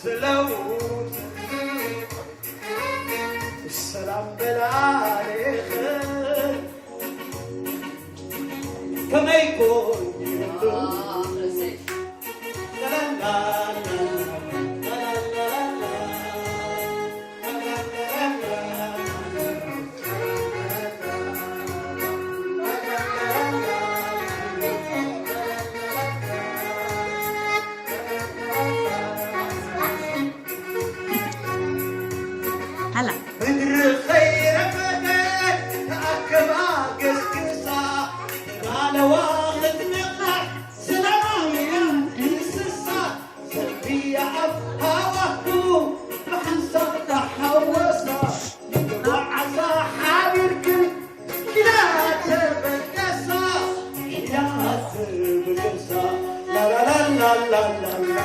سلو السلام بالعالي كما يكون هلا بدر خير بدر أكبا قسقسا على واخد نقع سلام يا إنسسا سبي أبها وهو بحنسا تحوسا وعسى حابركن لا تبقسا لا تبقسا لا لا لا لا لا لا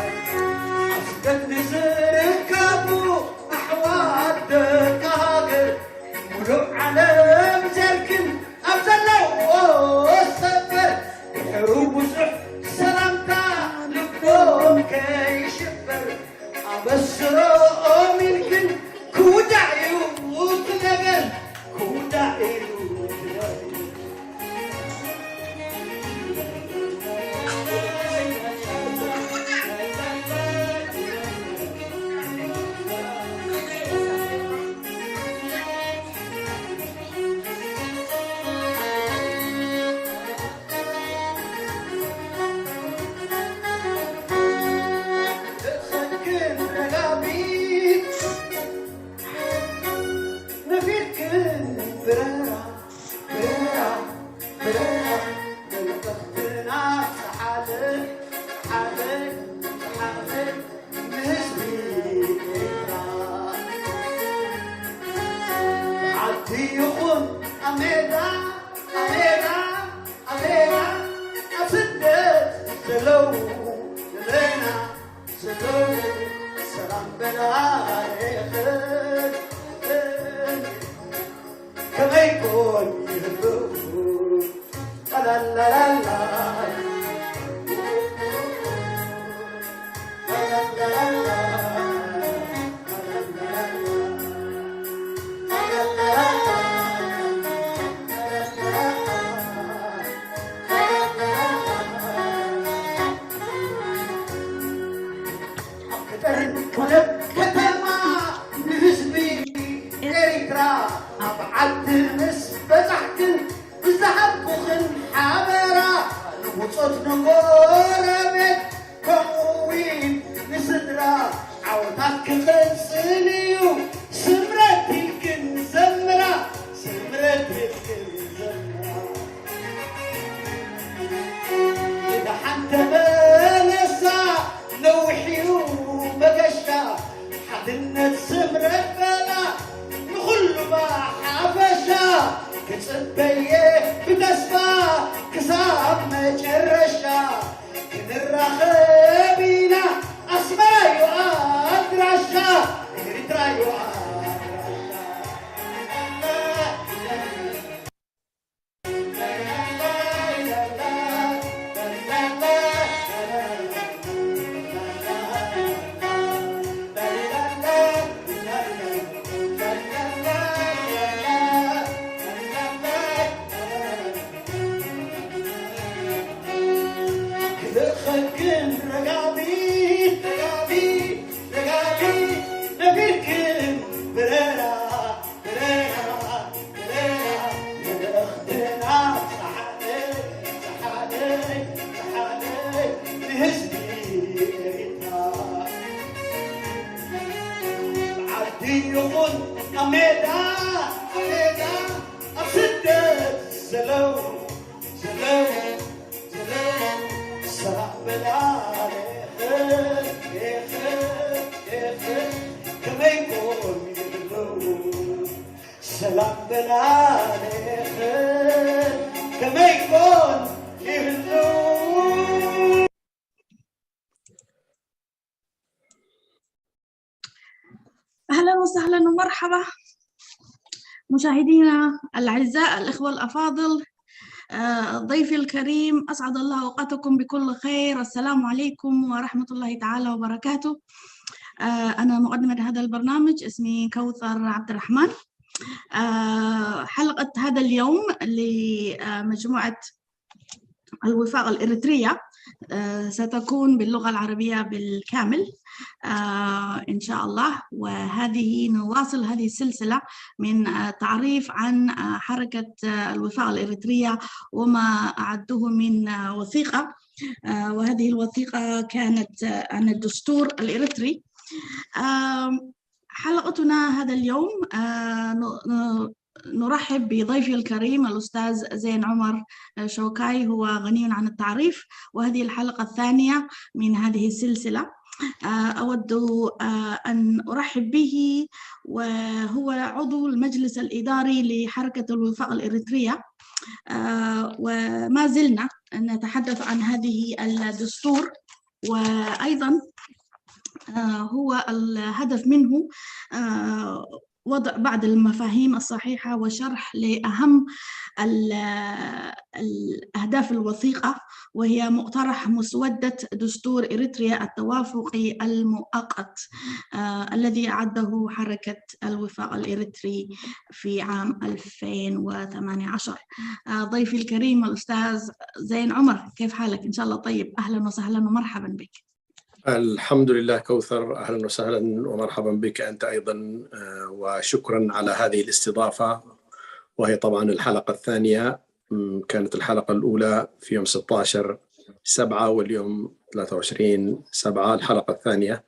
أصدق نزرك أبو أحوال كاغر ملوك على مزركن أبزلو السفر الحروب وسح سلامتا لكم كي شفر أبسرو ملكن كودعي وتنقل كودعي وتنقل كما يكون يهدوه لا لا لا لا أبعد النسبة تحت بزهر بخن حمرا وصوت نقول بيت كوين نسدرا عودك خلصنيو سمرت الكن زمرا سمرت الكن زمرا إذا حتى بنسى نوحيو بقشا حدنا سمرت بلا نخل ما حبشا كتصبيه بتسفى كساب ما جرشا كن الرخبينا أسمع يؤدرشا إريترا يؤدرشا خلقن رقابي رقابي رقابي نبيكن بريرا بريرا بريرا نخدنا صحالي صحالي صحالي نهزني عدي يقول أميدا أميدا أصدق سلو سلو سلام بالعالي كما يكون يهدوه سلام بالعالي كما يكون يهدوه. أهلا وسهلا ومرحبا مشاهدينا الأعزاء الإخوة الأفاضل، ضيفي الكريم، أسعد الله أوقاتكم بكل خير. السلام عليكم ورحمة الله تعالى وبركاته. أنا مقدمة هذا البرنامج، اسمي كوثر عبد الرحمن. حلقة هذا اليوم لمجموعة الوفاق الإريترية ستكون باللغة العربية بالكامل إن شاء الله. وهذه نواصل هذه السلسلة من تعريف عن حركة الوفاق الإريترية وما أعده من وثيقة، وهذه الوثيقة كانت عن الدستور الإريتري. حلقتنا هذا اليوم نرحب بضيفي الكريم الأستاذ زين عمر شوكاي، هو غني عن التعريف، وهذه الحلقة الثانية من هذه السلسلة. أود أن أرحب به، وهو عضو المجلس الإداري لحركة الوفاق الإريترية، وما زلنا نتحدث عن هذه الدستور، وأيضا هو الهدف منه وضع بعض المفاهيم الصحيحة وشرح لأهم الأهداف الوثيقة، وهي مقترح مسودة دستور إريتريا التوافقي المؤقت الذي أعده حركة الوفاق الإريتري في عام 2018. ضيفي الكريم الأستاذ زين عمر، كيف حالك؟ إن شاء الله طيب. أهلا وسهلا ومرحبا بك. الحمد لله كوثر، أهلا وسهلا ومرحبا بك أنت أيضا، وشكرا على هذه الاستضافة. وهي طبعا الحلقة الثانية، كانت الحلقة الأولى في يوم 16/7 واليوم 23/7 الحلقة الثانية،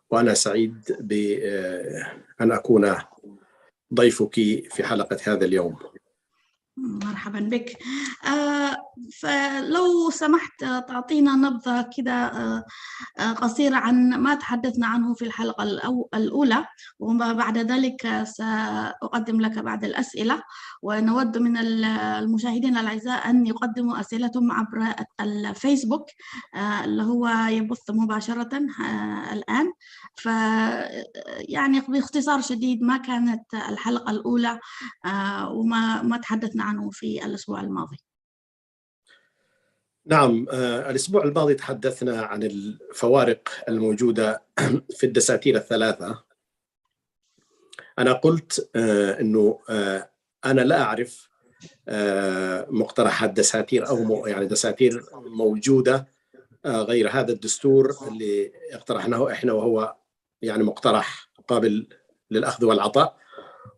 وأنا سعيد بأن أكون ضيفك في حلقة هذا اليوم. مرحبا بك. فلو سمحت تعطينا نبذة كده قصيرة عن ما تحدثنا عنه في الحلقة الأولى، وما بعد ذلك سأقدم لك بعض الأسئلة، ونود من المشاهدين الأعزاء أن يقدموا أسئلتهم عبر الفيسبوك اللي هو يبث مباشرة الآن. يعني باختصار شديد، ما كانت الحلقة الأولى وما تحدثنا عنه في الأسبوع الماضي؟ نعم، الأسبوع الماضي تحدثنا عن الفوارق الموجودة في الدساتير الثلاثة. أنا قلت أنه أنا لا أعرف مقترحات دساتير أو يعني دساتير موجودة غير هذا الدستور اللي اقترحناه إحنا، وهو يعني مقترح قابل للأخذ والعطاء،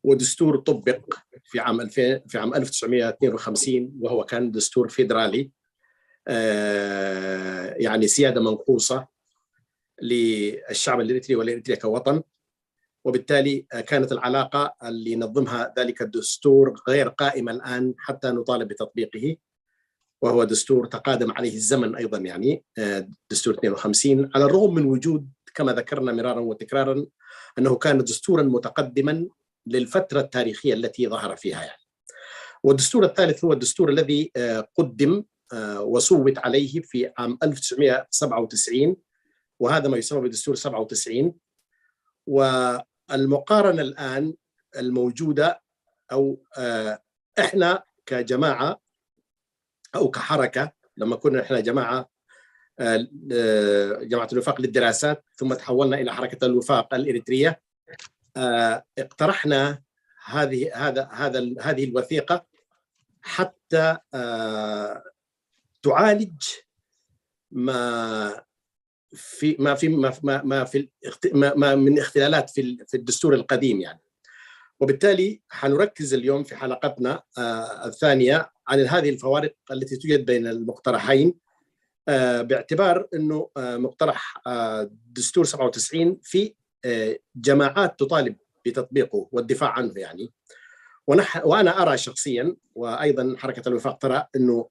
ودستور طبق في عام 1952، وهو كان دستور فيدرالي، يعني سيادة منقوصة للشعب الإريتري والإريتريا كوطن. وبالتالي كانت العلاقة اللي نظمها ذلك الدستور غير قائمة الآن حتى نطالب بتطبيقه، وهو دستور تقادم عليه الزمن أيضا، يعني دستور 52، على الرغم من وجود كما ذكرنا مرارا وتكرارا أنه كان دستورا متقدما للفترة التاريخية التي ظهر فيها يعني. والدستور الثالث هو الدستور الذي قدم وصوت عليه في عام 1997، وهذا ما يسمى بدستور 97. والمقارنة الآن الموجودة، أو إحنا كجماعة أو كحركة، لما كنا إحنا جماعة الوفاق للدراسات، ثم تحولنا إلى حركة الوفاق الإريترية، اقترحنا هذه الوثيقة حتى تعالج ما من اختلالات في الدستور القديم يعني. وبالتالي حنركز اليوم في حلقتنا الثانية عن هذه الفوارق التي توجد بين المقترحين، باعتبار أنه مقترح دستور 97 في جماعات تطالب بتطبيقه والدفاع عنه يعني. وأنا أرى شخصيا، وأيضا حركة الوفاق ترى، أنه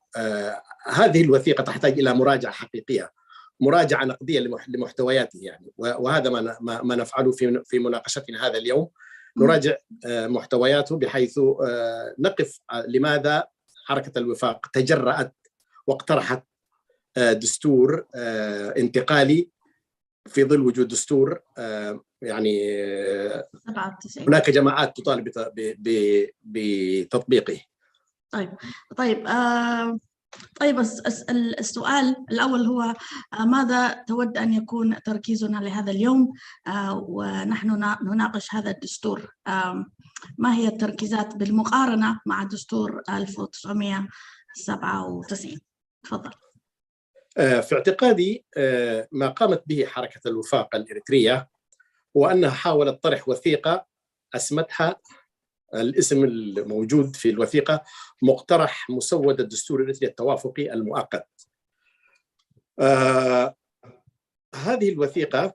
هذه الوثيقة تحتاج إلى مراجعة حقيقية، مراجعة نقدية لمحتوياته يعني. وهذا ما نفعله في مناقشتنا هذا اليوم، نراجع محتوياته بحيث نقف لماذا حركة الوفاق تجرأت واقترحت دستور انتقالي في ظل وجود دستور يعني 97 هناك جماعات تطالب بتطبيقه. طيب طيب السؤال الأول هو ماذا تود أن يكون تركيزنا لهذا اليوم ونحن نناقش هذا الدستور؟ ما هي التركيزات بالمقارنة مع دستور 1997؟ تفضل. في اعتقادي ما قامت به حركة الوفاق الإريترية هو أنها حاولت طرح وثيقة أسمتها الاسم الموجود في الوثيقة مقترح مسودة الدستور الإريتري التوافقي المؤقت. هذه الوثيقة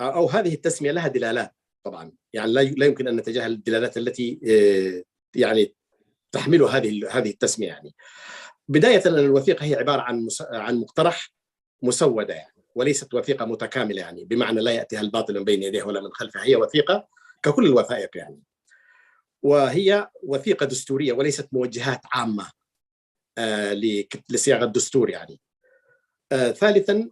أو هذه التسمية لها دلالات طبعا، يعني لا يمكن أن نتجاهل الدلالات التي يعني تحمل هذه التسمية. يعني بداية الوثيقة هي عبارة عن مقترح مسودة يعني، وليست وثيقة متكاملة يعني، بمعنى لا يأتيها الباطل من بين يديه ولا من خلفه، هي وثيقة ككل الوثائق يعني، وهي وثيقة دستورية وليست موجهات عامة لصياغة الدستور يعني. ثالثا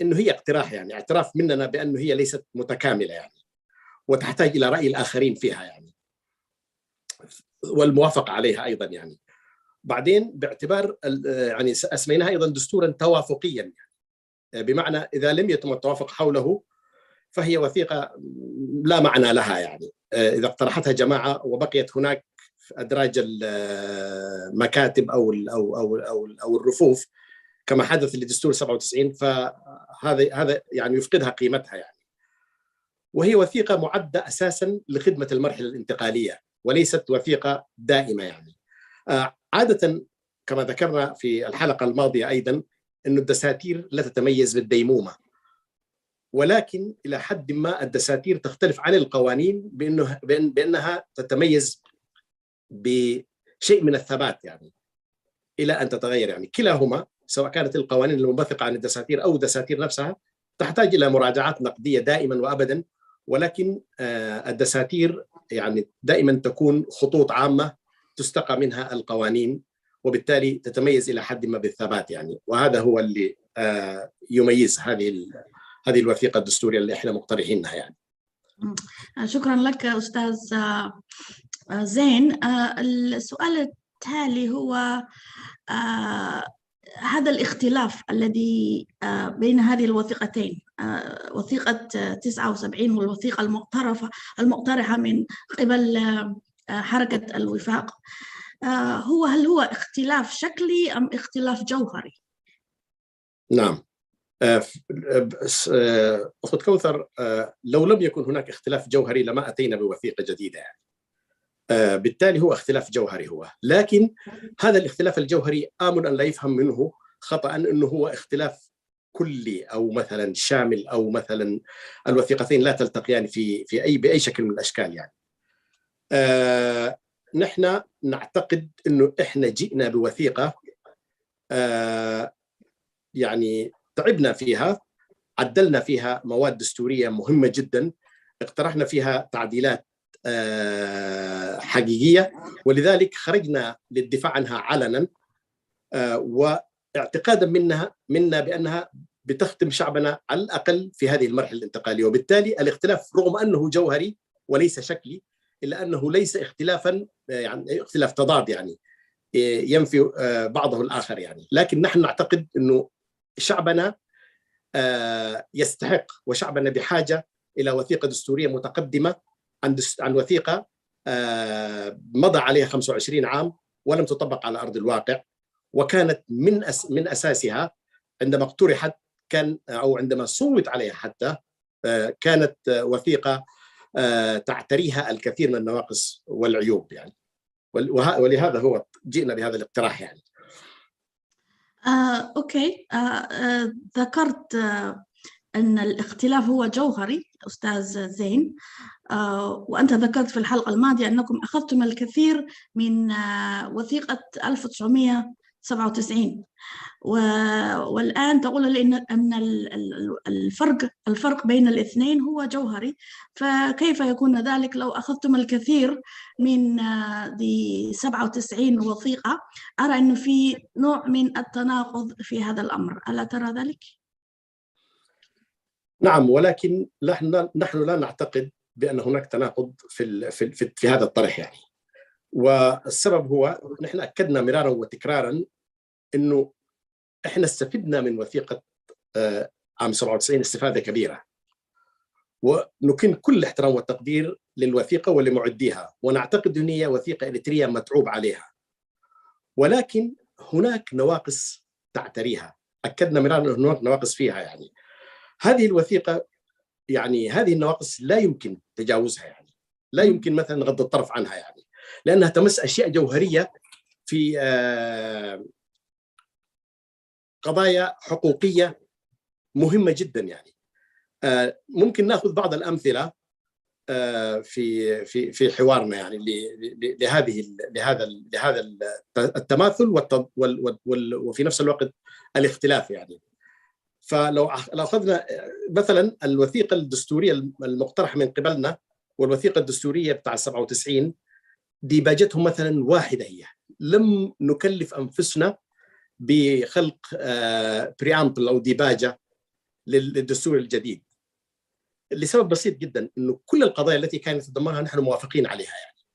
إنه هي اقتراح، يعني اعتراف مننا بأنه هي ليست متكاملة يعني، وتحتاج إلى رأي الآخرين فيها يعني، والموافقة عليها أيضا يعني. بعدين باعتبار يعني أسميناها أيضا دستورا توافقيا يعني، بمعنى إذا لم يتم التوافق حوله فهي وثيقة لا معنى لها يعني، إذا اقترحتها جماعة وبقيت هناك أدراج المكاتب أو الرفوف كما حدث لدستور 97، فهذا يعني يفقدها قيمتها يعني. وهي وثيقة معدة أساسا لخدمة المرحلة الانتقالية وليست وثيقة دائمة يعني. عادة كما ذكرنا في الحلقة الماضية أيضا أن الدساتير لا تتميز بالديمومة، ولكن إلى حد ما الدساتير تختلف عن القوانين بأنها تتميز بشيء من الثبات يعني إلى أن تتغير يعني. كلاهما سواء كانت القوانين المنبثقة عن الدساتير أو الدساتير نفسها تحتاج إلى مراجعات نقدية دائما وأبدا، ولكن الدساتير يعني دائما تكون خطوط عامة تستقى منها القوانين، وبالتالي تتميز إلى حد ما بالثبات يعني. وهذا هو اللي يميز هذه الوثيقة الدستورية اللي احنا مقترحينها يعني. شكرا لك أستاذ زين. السؤال التالي هو هذا الاختلاف الذي بين هذه الوثيقتين، وثيقة 79 والوثيقة المقترحة من قبل حركة الوفاق، هل هو اختلاف شكلي أم اختلاف جوهري؟ نعم أخت كوثر، لو لم يكن هناك اختلاف جوهري لما أتينا بوثيقة جديدة يعني. بالتالي هو اختلاف جوهري هو، لكن هذا الاختلاف الجوهري آمل أن لا يفهم منه خطأ أنه هو اختلاف كلي أو مثلا شامل، أو مثلا الوثيقتين لا تلتقيان بأي شكل من الأشكال يعني. نحن نعتقد أنه إحنا جئنا بوثيقة يعني تعبنا فيها، عدلنا فيها مواد دستورية مهمة جدا، اقترحنا فيها تعديلات حقيقية، ولذلك خرجنا للدفاع عنها علنا، واعتقادا منا بأنها بتخدم شعبنا على الأقل في هذه المرحلة الانتقالية. وبالتالي الاختلاف رغم أنه جوهري وليس شكلي، إلا أنه ليس اختلافا يعني اختلاف تضاد يعني ينفي بعضه الآخر يعني. لكن نحن نعتقد أنه شعبنا يستحق، وشعبنا بحاجة إلى وثيقة دستورية متقدمة عن وثيقة مضى عليها 25 عام ولم تطبق على أرض الواقع، وكانت من أساسها عندما اقترحت أو عندما صوت عليها حتى كانت وثيقة تعتريها الكثير من النواقص والعيوب يعني. ولهذا هو جئنا بهذا الاقتراح يعني. أوكي. ذكرت أن الاختلاف هو جوهري أستاذ زين، وأنت ذكرت في الحلقة الماضية أنكم أخذتم الكثير من وثيقة 1997، والآن تقول لي أن الفرق بين الاثنين هو جوهري، فكيف يكون ذلك لو أخذتم الكثير من 97 وثيقة؟ أرى أنه في نوع من التناقض في هذا الأمر، ألا ترى ذلك؟ نعم، ولكن نحن لا نعتقد بأن هناك تناقض في هذا الطرح يعني. والسبب هو نحن أكدنا مرارا وتكرارا إنه إحنا استفدنا من وثيقة عام 97 استفادة كبيرة، ونكن كل الاحترام والتقدير للوثيقة ولمعديها، ونعتقد أن هي وثيقة إريترية متعوب عليها، ولكن هناك نواقص تعتريها، أكدنا مرارا أن هناك نواقص فيها. يعني هذه الوثيقة يعني هذه النواقص لا يمكن تجاوزها، يعني لا يمكن مثلا غض الطرف عنها، يعني لأنها تمس أشياء جوهرية في قضايا حقوقية مهمة جدا. يعني ممكن ناخذ بعض الأمثلة في حوارنا يعني لهذا التماثل وفي نفس الوقت الاختلاف. يعني فلو أخذنا مثلا الوثيقة الدستورية المقترحة من قبلنا والوثيقة الدستورية بتاع 97 ديباجتهم مثلا واحدة، هي لم نكلف أنفسنا بخلق بريامبل أو ديباجة للدستور الجديد لسبب بسيط جدا، إنه كل القضايا التي كانت تتضمنها نحن موافقين عليها، يعني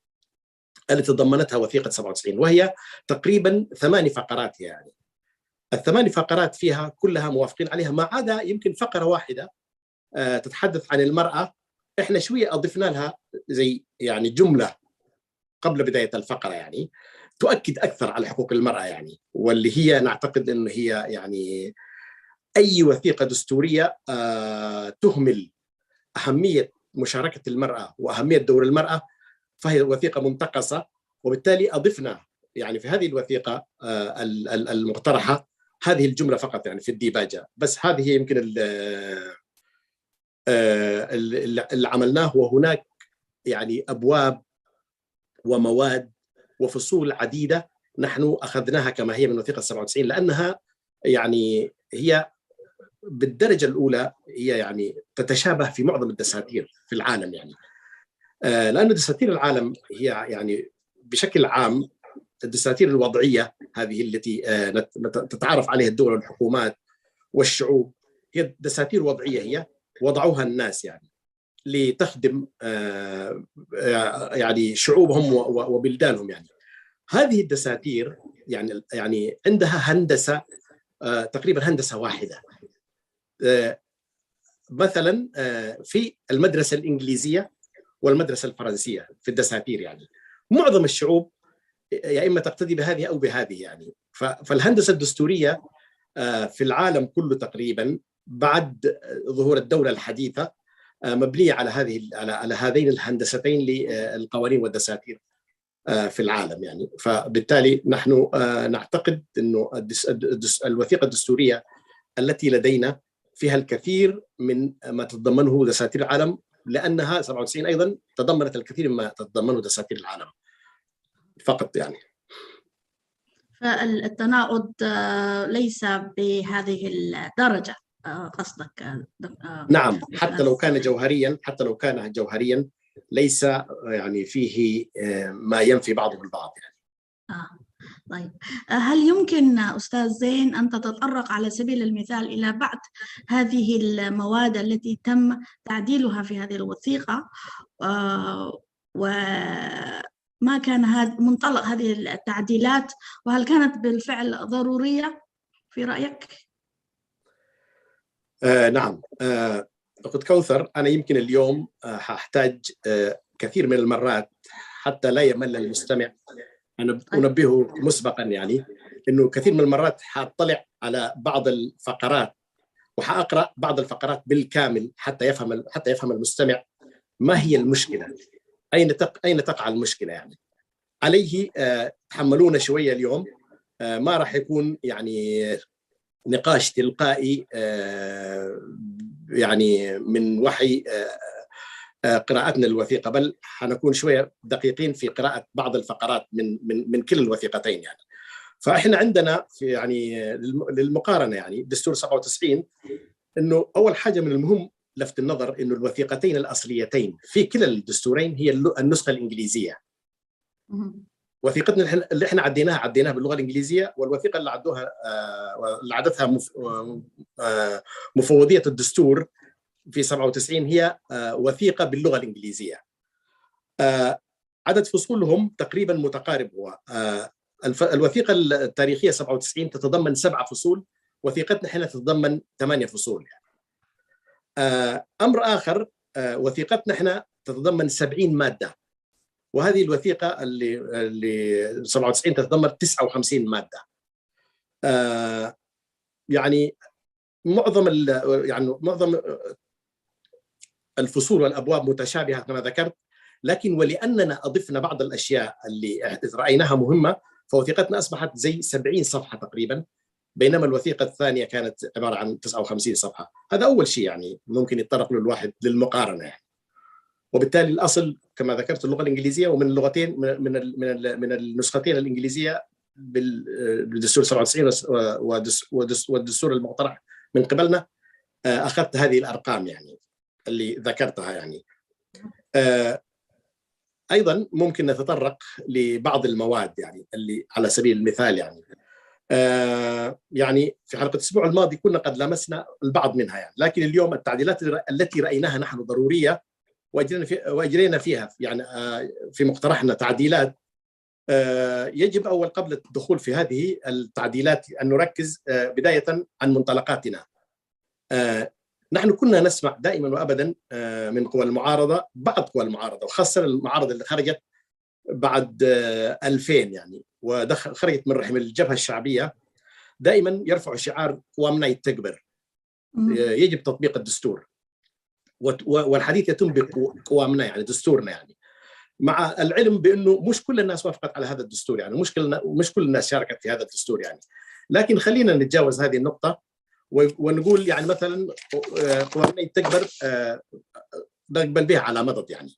التي تضمنتها وثيقة 97، وهي تقريبا 8 فقرات. يعني ال8 فقرات فيها كلها موافقين عليها، ما عدا يمكن فقرة واحدة تتحدث عن المرأة، إحنا شوية أضفنا لها زي يعني جملة قبل بداية الفقرة يعني تؤكد أكثر على حقوق المرأة، يعني واللي هي نعتقد أنه هي يعني أي وثيقة دستورية تهمل أهمية مشاركة المرأة وأهمية دور المرأة فهي وثيقة منتقصة. وبالتالي أضفنا يعني في هذه الوثيقة المقترحة هذه الجملة فقط يعني في الديباجة بس. هذه يمكن اللي عملناه، وهناك يعني أبواب ومواد وفصول عديدة نحن أخذناها كما هي من وثيقة 97، لأنها يعني هي بالدرجة الأولى هي يعني تتشابه في معظم الدساتير في العالم، يعني لأن دساتير العالم هي يعني بشكل عام الدساتير الوضعية هذه التي تتعارف عليها الدول والحكومات والشعوب، هي دساتير وضعية هي وضعوها الناس يعني لتخدم يعني شعوبهم وبلدانهم. يعني هذه الدساتير يعني عندها هندسة تقريبا هندسة واحدة. مثلا في المدرسة الإنجليزية والمدرسة الفرنسية في الدساتير، يعني معظم الشعوب يا إما تقتدي بهذه أو بهذه. يعني فالهندسة الدستورية في العالم كله تقريبا بعد ظهور الدولة الحديثة مبنية على هذين الهندستين للقوانين والدساتير في العالم. يعني فبالتالي نحن نعتقد أنه الوثيقة الدستورية التي لدينا فيها الكثير من ما تتضمنه دساتير العالم، لأنها 97 أيضا تضمنت الكثير مما تتضمنه دساتير العالم فقط. يعني فالتناقض ليس بهذه الدرجة قصدك؟ نعم، حتى لو كان جوهريا ليس يعني فيه ما ينفي بعضه البعض. يعني طيب، هل يمكن أستاذ زين أن تتطرق على سبيل المثال إلى بعض هذه المواد التي تم تعديلها في هذه الوثيقة، وما كان منطلق هذه التعديلات، وهل كانت بالفعل ضرورية في رأيك؟ نعم أخت كوثر، أنا يمكن اليوم هحتاج كثير من المرات حتى لا يمل المستمع، أنا أنبهه مسبقا يعني إنه كثير من المرات حاطلع على بعض الفقرات وحأقرأ بعض الفقرات بالكامل حتى يفهم المستمع ما هي المشكلة، أين تقع المشكلة. يعني عليه تحملونا شوية اليوم، ما راح يكون يعني نقاش تلقائي يعني من وحي قراءتنا للوثيقة، بل حنكون شوية دقيقين في قراءة بعض الفقرات من كل الوثيقتين. يعني فإحنا عندنا في يعني للمقارنة يعني دستور 97 إنه أول حاجة من المهم لفت النظر إنه الوثيقتين الأصليتين في كلا الدستورين هي النسخة الإنجليزية. وثيقتنا اللي احنا عديناها باللغة الإنجليزية، والوثيقة اللي عدتها مفوضية الدستور في 97 هي وثيقة باللغة الإنجليزية. عدد فصولهم تقريبا متقارب، هو الوثيقة التاريخية 97 تتضمن 7 فصول، وثيقتنا احنا تتضمن 8 فصول يعني. أمر آخر، وثيقتنا احنا تتضمن 70 مادة، وهذه الوثيقة اللي 97 تتضمن 59 مادة. يعني معظم الفصول والأبواب متشابهة كما ذكرت، لكن ولأننا أضفنا بعض الأشياء اللي رأيناها مهمة، فوثيقتنا أصبحت زي 70 صفحة تقريبا، بينما الوثيقة الثانية كانت عبارة عن 59 صفحة. هذا أول شيء يعني ممكن يتطرق له الواحد للمقارنة يعني. وبالتالي الأصل كما ذكرت اللغة الإنجليزية، ومن اللغتين من النسختين الإنجليزية بالدستور 97 والدستور المقترح من قبلنا أخذت هذه الأرقام يعني اللي ذكرتها يعني. أيضا ممكن نتطرق لبعض المواد يعني اللي على سبيل المثال يعني في حلقة الأسبوع الماضي كنا قد لمسنا البعض منها يعني، لكن اليوم التعديلات التي رأيناها نحن ضرورية وأجرينا فيها يعني في مقترحنا تعديلات. يجب أول قبل الدخول في هذه التعديلات أن نركز بداية عن منطلقاتنا. نحن كنا نسمع دائما وأبدا من قوى المعارضة، بعض قوى المعارضة وخاصة المعارضة اللي خرجت بعد 2000 يعني وخرجت من رحم الجبهة الشعبية، دائما يرفعوا شعار قوامنا يتكبر، يجب تطبيق الدستور، والحديث يتم بقوامنا يعني دستورنا يعني، مع العلم بأنه مش كل الناس وافقت على هذا الدستور يعني، مش كل الناس شاركت في هذا الدستور يعني. لكن خلينا نتجاوز هذه النقطة ونقول يعني مثلا قوامنا يتكبر نقبل بها على مضض يعني.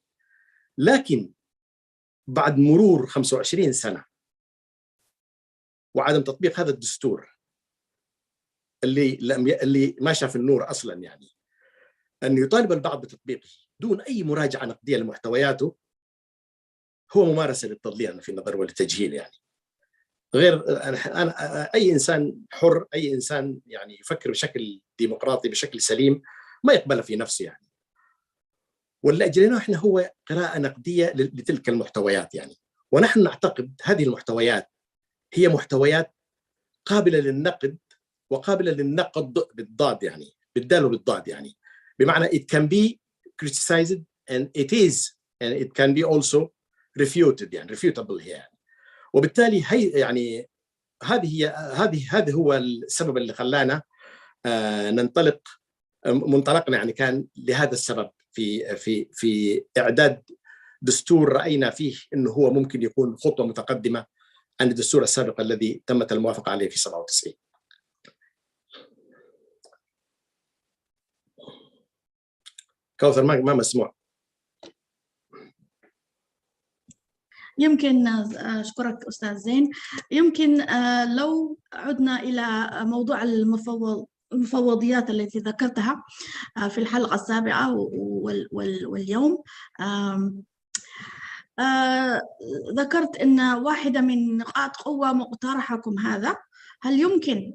لكن بعد مرور 25 سنة وعدم تطبيق هذا الدستور اللي ما شاف النور أصلا يعني، أن يطالب البعض بتطبيقه دون أي مراجعة نقدية لمحتوياته هو ممارسة للتضليل في النظر والتجهيل يعني. غير أنا أي إنسان حر، أي إنسان يعني يفكر بشكل ديمقراطي بشكل سليم ما يقبل في نفسه يعني. واللي أجريناه إحنا هو قراءة نقدية لتلك المحتويات يعني، ونحن نعتقد هذه المحتويات هي محتويات قابلة للنقد وقابلة للنقد بالضاد يعني، بالدال وبالضاد يعني، بمعنى it can be criticized and it can be also refuted يعني refutable يعني. وبالتالي هي يعني هذه هو السبب اللي خلانا ننطلق منطلقنا يعني كان لهذا السبب في إعداد دستور رأينا فيه إنه هو ممكن يكون خطوة متقدمة عن الدستور السابق الذي تمت الموافقة عليه في 97. كوثر ما مسموع. يمكن أشكرك أستاذ زين. يمكن لو عدنا إلى موضوع المفوضيات التي ذكرتها في الحلقة السابعة واليوم، ذكرت أن واحدة من نقاط قوة مقترحكم هذا، هل يمكن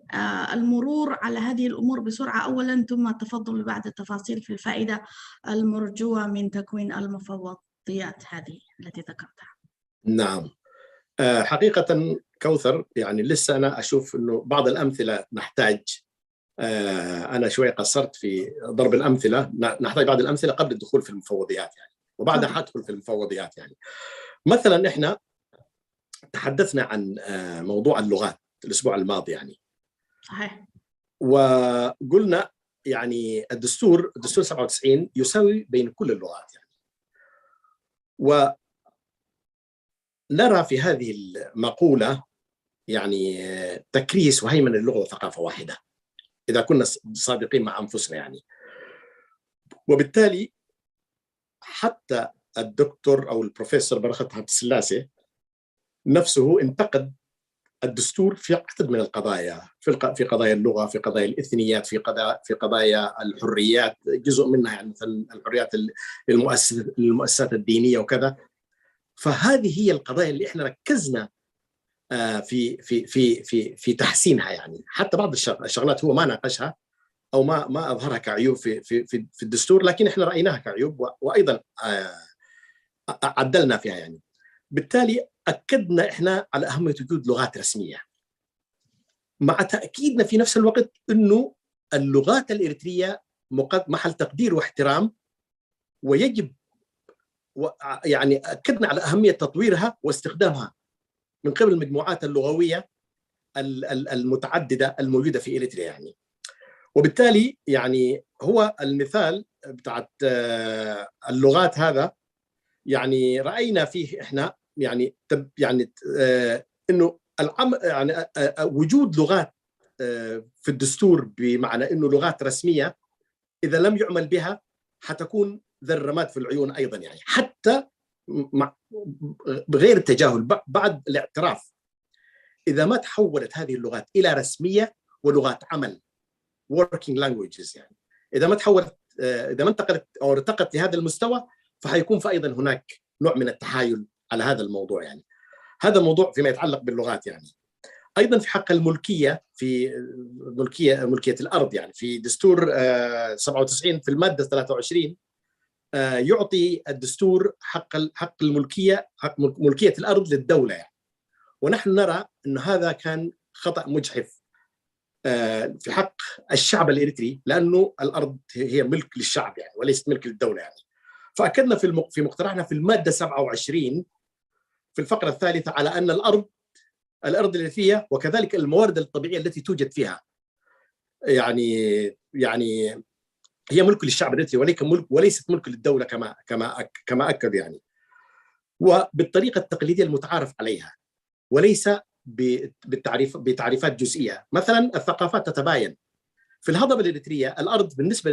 المرور على هذه الأمور بسرعة أولا ثم التفضل بعد التفاصيل في الفائدة المرجوة من تكوين المفوضيات هذه التي ذكرتها؟ نعم، حقيقة كوثر يعني لسه أنا أشوف أنه بعض الأمثلة نحتاج، أنا شوي قصرت في ضرب الأمثلة، نحتاج بعض الأمثلة قبل الدخول في المفوضيات يعني، وبعدها حدخل في المفوضيات يعني. مثلا إحنا تحدثنا عن موضوع اللغات الأسبوع الماضي يعني، صحيح، وقلنا يعني الدستور 97 يساوي بين كل اللغات يعني، ونرى في هذه المقولة يعني تكريس وهيمنة اللغة وثقافة واحدة إذا كنا صادقين مع أنفسنا يعني. وبالتالي حتى الدكتور أو البروفيسور برخت عبد السلاسي نفسه انتقد الدستور في عدد من القضايا، في قضايا اللغة، في قضايا الإثنيات، في قضايا الحريات، جزء منها يعني مثل الحريات المؤسسات الدينية وكذا. فهذه هي القضايا اللي احنا ركزنا في في في في في تحسينها يعني. حتى بعض الشغلات هو ما ناقشها او ما اظهرها كعيوب في الدستور، لكن احنا رايناها كعيوب وايضا عدلنا فيها يعني. بالتالي أكدنا إحنا على أهمية وجود لغات رسمية، مع تأكيدنا في نفس الوقت أنه اللغات الإريترية محل تقدير واحترام، ويجب يعني أكدنا على أهمية تطويرها واستخدامها من قبل المجموعات اللغوية المتعددة الموجودة في إريتريا يعني. وبالتالي يعني هو المثال بتاعت اللغات هذا يعني رأينا فيه إحنا يعني إنه يعني وجود لغات في الدستور بمعنى إنه لغات رسمية إذا لم يعمل بها حتكون ذا الرماد في العيون أيضا يعني، حتى بغير التجاهل بعد الاعتراف. إذا ما تحولت هذه اللغات إلى رسمية ولغات عمل working languages يعني، إذا ما تحولت، إذا ما انتقلت أو ارتقت لهذا المستوى، فحيكون في أيضا هناك نوع من التحايل على هذا الموضوع يعني. هذا الموضوع فيما يتعلق باللغات يعني. أيضا في حق الملكية، في ملكية الأرض يعني، في دستور 97 في المادة 23 يعطي الدستور حق الملكية، حق ملكية الأرض للدولة يعني. ونحن نرى أن هذا كان خطأ مجحف في حق الشعب الإريتري، لأنه الأرض هي ملك للشعب يعني وليست ملك للدولة يعني. فأكدنا في مقترحنا في المادة 27 في الفقرة الثالثة على أن الأرض الإريترية وكذلك الموارد الطبيعية التي توجد فيها يعني هي ملك للشعب الإريتري وليست ملك للدولة كما أكد يعني، وبالطريقة التقليدية المتعارف عليها، وليس بتعريفات جزئية. مثلا الثقافات تتباين. في الهضبة الإريترية الأرض بالنسبة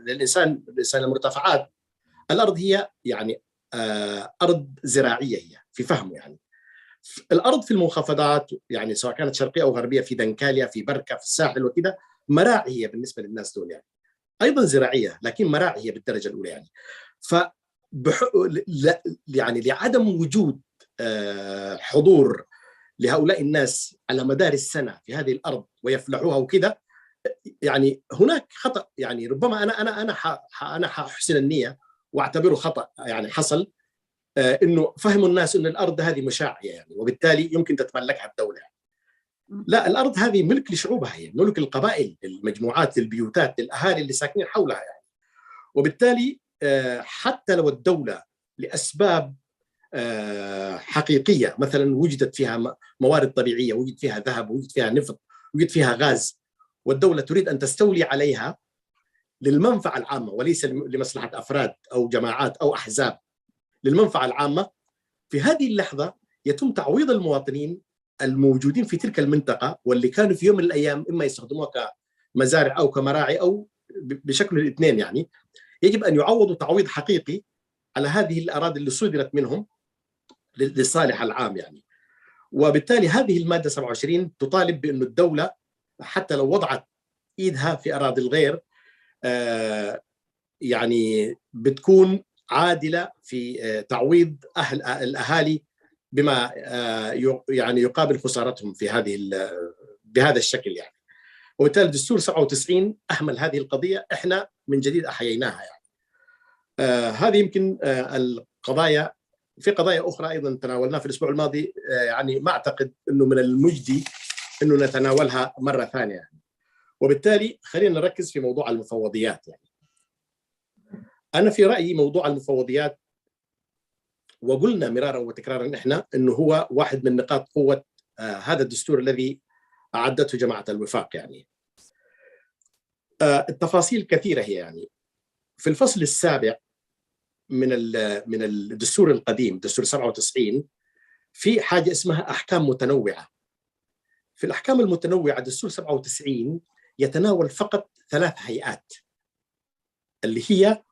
للإنسان المرتفعات، الأرض هي يعني أرض زراعية هي في فهمه يعني. الأرض في المنخفضات يعني سواء كانت شرقية أو غربية، في دنكاليا، في بركة، في الساحل وكذا، مراعي هي بالنسبة للناس دول يعني، أيضا زراعية لكن مراعي هي بالدرجة الأولى يعني. يعني لعدم وجود حضور لهؤلاء الناس على مدار السنة في هذه الأرض ويفلحوها وكذا، يعني هناك خطأ يعني. ربما أنا ححسن النية واعتبره خطأ يعني حصل، إنه فهموا الناس إن الأرض هذه مشاعية يعني، وبالتالي يمكن تتملكها الدولة يعني. لا، الأرض هذه ملك لشعوبها، هي ملك القبائل، المجموعات، البيوتات، الأهالي اللي ساكنين حولها يعني. وبالتالي حتى لو الدولة لأسباب حقيقية مثلا وجدت فيها موارد طبيعية، وجد فيها ذهب، وجد فيها نفط، وجد فيها غاز، والدولة تريد أن تستولي عليها للمنفعة العامة وليس لمصلحة أفراد أو جماعات أو أحزاب، للمنفعة العامة، في هذه اللحظة يتم تعويض المواطنين الموجودين في تلك المنطقة واللي كانوا في يوم من الأيام إما يستخدموها كمزارع أو كمراعي أو بشكل الاثنين يعني. يجب أن يعوضوا تعويض حقيقي على هذه الأراضي اللي صدرت منهم للصالح العام يعني. وبالتالي هذه المادة 27 تطالب بأن الدولة حتى لو وضعت إيدها في أراضي الغير يعني بتكون عادلة في تعويض الأهالي بما يعني يقابل خسارتهم في بهذا الشكل يعني. وبالتالي الدستور 97 أهمل هذه القضية، إحنا من جديد أحييناها يعني. هذه يمكن القضايا. في قضايا أخرى أيضا تناولناها في الأسبوع الماضي، يعني ما أعتقد أنه من المجدي أنه نتناولها مرة ثانية يعني. وبالتالي خلينا نركز في موضوع المفوضيات يعني. أنا في رأيي موضوع المفوضيات، وقلنا مرارا وتكرارا إحنا أنه هو واحد من نقاط قوة هذا الدستور الذي أعدته جماعة الوفاق يعني. التفاصيل كثيرة هي يعني. في الفصل السابع من الدستور القديم دستور 97 في حاجة اسمها أحكام متنوعة. في الأحكام المتنوعة دستور 97 يتناول فقط 3 هيئات اللي هي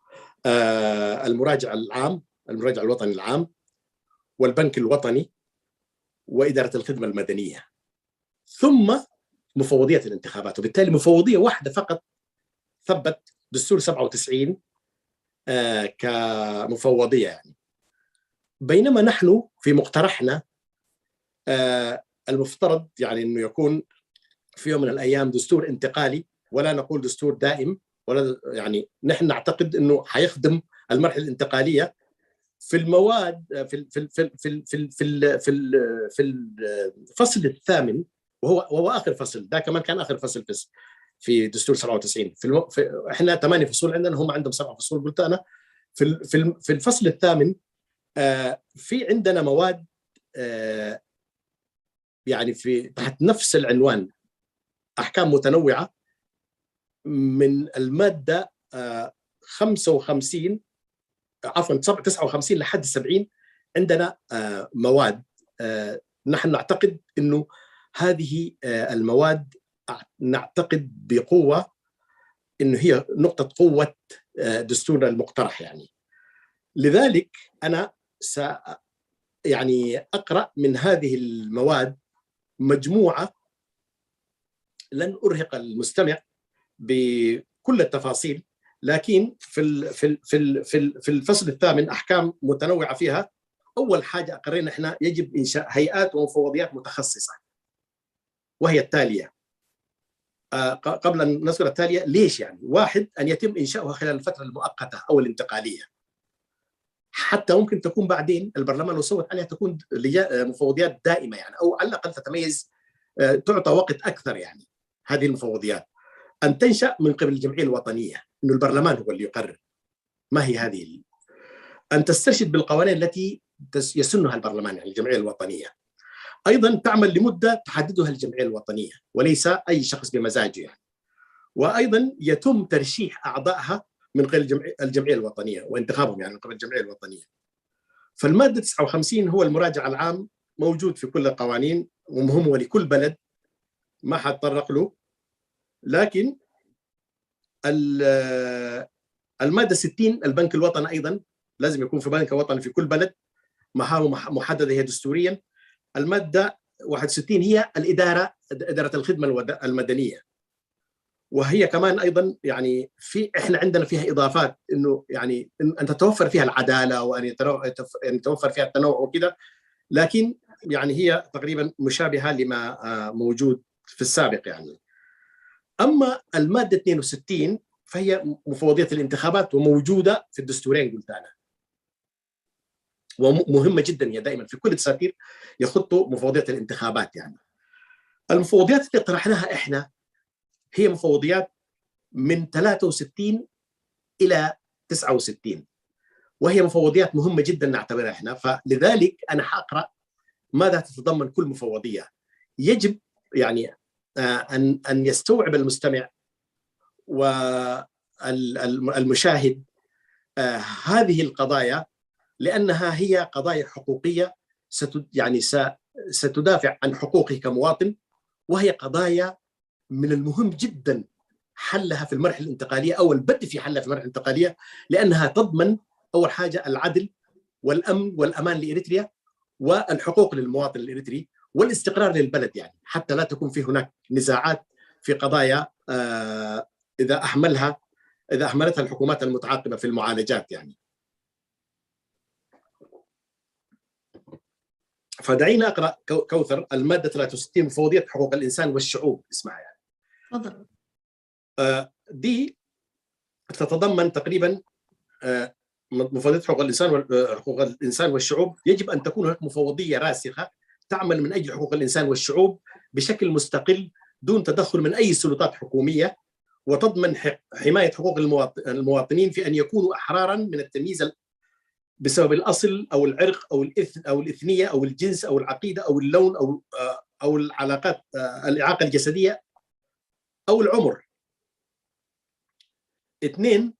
المراجع العام، المراجع الوطني العام، والبنك الوطني، وإدارة الخدمة المدنية، ثم مفوضية الانتخابات. وبالتالي مفوضية واحدة فقط ثبت دستور 97 كمفوضية يعني. بينما نحن في مقترحنا المفترض يعني أنه يكون في يوم من الأيام دستور انتقالي، ولا نقول دستور دائم، ولا يعني نحن نعتقد أنه حيخدم المرحلة الانتقالية في المواد في الفصل الثامن، وهو اخر فصل، ده كمان كان اخر فصل في دستور 97. احنا 8 فصول عندنا، هم عندهم 7 فصول قلت انا. في الفصل الثامن في عندنا مواد يعني في تحت نفس العنوان احكام متنوعه، من الماده 55 عفوا 59 لحد 70 عندنا مواد نحن نعتقد انه هذه المواد نعتقد بقوه انه هي نقطه قوه دستورنا المقترح يعني. لذلك انا يعني اقرا من هذه المواد مجموعه، لن ارهق المستمع بكل التفاصيل، لكن في الفصل الثامن احكام متنوعه فيها. اول حاجه اقرينا احنا يجب انشاء هيئات ومفوضيات متخصصه، وهي التاليه. قبل ان نذكر التاليه ليش يعني، واحد ان يتم انشاؤها خلال الفتره المؤقته او الانتقاليه، حتى ممكن تكون بعدين البرلمان لو صوت عليها تكون مفوضيات دائمه يعني، او على الاقل تتميز، تعطى وقت اكثر يعني هذه المفوضيات. ان تنشا من قبل الجمعيه الوطنيه، انه البرلمان هو اللي يقرر ما هي هذه. ان تسترشد بالقوانين التي يسنها البرلمان يعني الجمعيه الوطنيه. ايضا تعمل لمده تحددها الجمعيه الوطنيه وليس اي شخص بمزاجه يعني. وايضا يتم ترشيح اعضائها من قبل الجمعيه الوطنيه وانتخابهم يعني من قبل الجمعيه الوطنيه. فالماده 59 هو المراجع العام، موجود في كل القوانين ومهم ولكل بلد، ما حتطرق له. لكن الماده 60 البنك الوطني ايضا لازم يكون في بنك وطني في كل بلد، مهامه محدده هي دستوريا. الماده 61 هي اداره الخدمه المدنيه، وهي كمان ايضا يعني احنا عندنا فيها اضافات، انه يعني ان تتوفر فيها العداله وان يتوفر فيها التنوع وكذا، لكن يعني هي تقريبا مشابهه لما موجود في السابق يعني. اما الماده 62 فهي مفوضيه الانتخابات، وموجوده في الدستورين قلت انا، ومهمه جدا. هي دائما في كل دساتير يخطوا مفوضيه الانتخابات يعني. المفوضيات اللي طرحناها احنا هي مفوضيات من 63 الى 69، وهي مفوضيات مهمه جدا نعتبرها احنا. فلذلك انا حاقرا ماذا تتضمن كل مفوضيه. يجب يعني ان يستوعب المستمع والمشاهد هذه القضايا، لانها هي قضايا حقوقيه يعني ستدافع عن حقوقه كمواطن، وهي قضايا من المهم جدا حلها في المرحله الانتقاليه او البدء في حلها في المرحله الانتقاليه، لانها تضمن اول حاجه العدل والامن والامان لاريتريا، والحقوق للمواطن الاريتري، والاستقرار للبلد يعني، حتى لا تكون في هناك نزاعات في قضايا اذا اهملتها الحكومات المتعاقبه في المعالجات يعني. فدعينا اقرا كوثر الماده 63 مفوضيه حقوق الانسان والشعوب، اسمها يعني. تفضل. دي تتضمن تقريبا مفوضيه حقوق الانسان والشعوب. يجب ان تكون هناك مفوضيه راسخه تعمل من اجل حقوق الانسان والشعوب بشكل مستقل دون تدخل من اي سلطات حكوميه، وتضمن حمايه حقوق المواطنين في ان يكونوا احرارا من التمييز بسبب الاصل او العرق او الاثنيه او الجنس او العقيده او اللون او العلاقات الاعاقه الجسديه او العمر. 2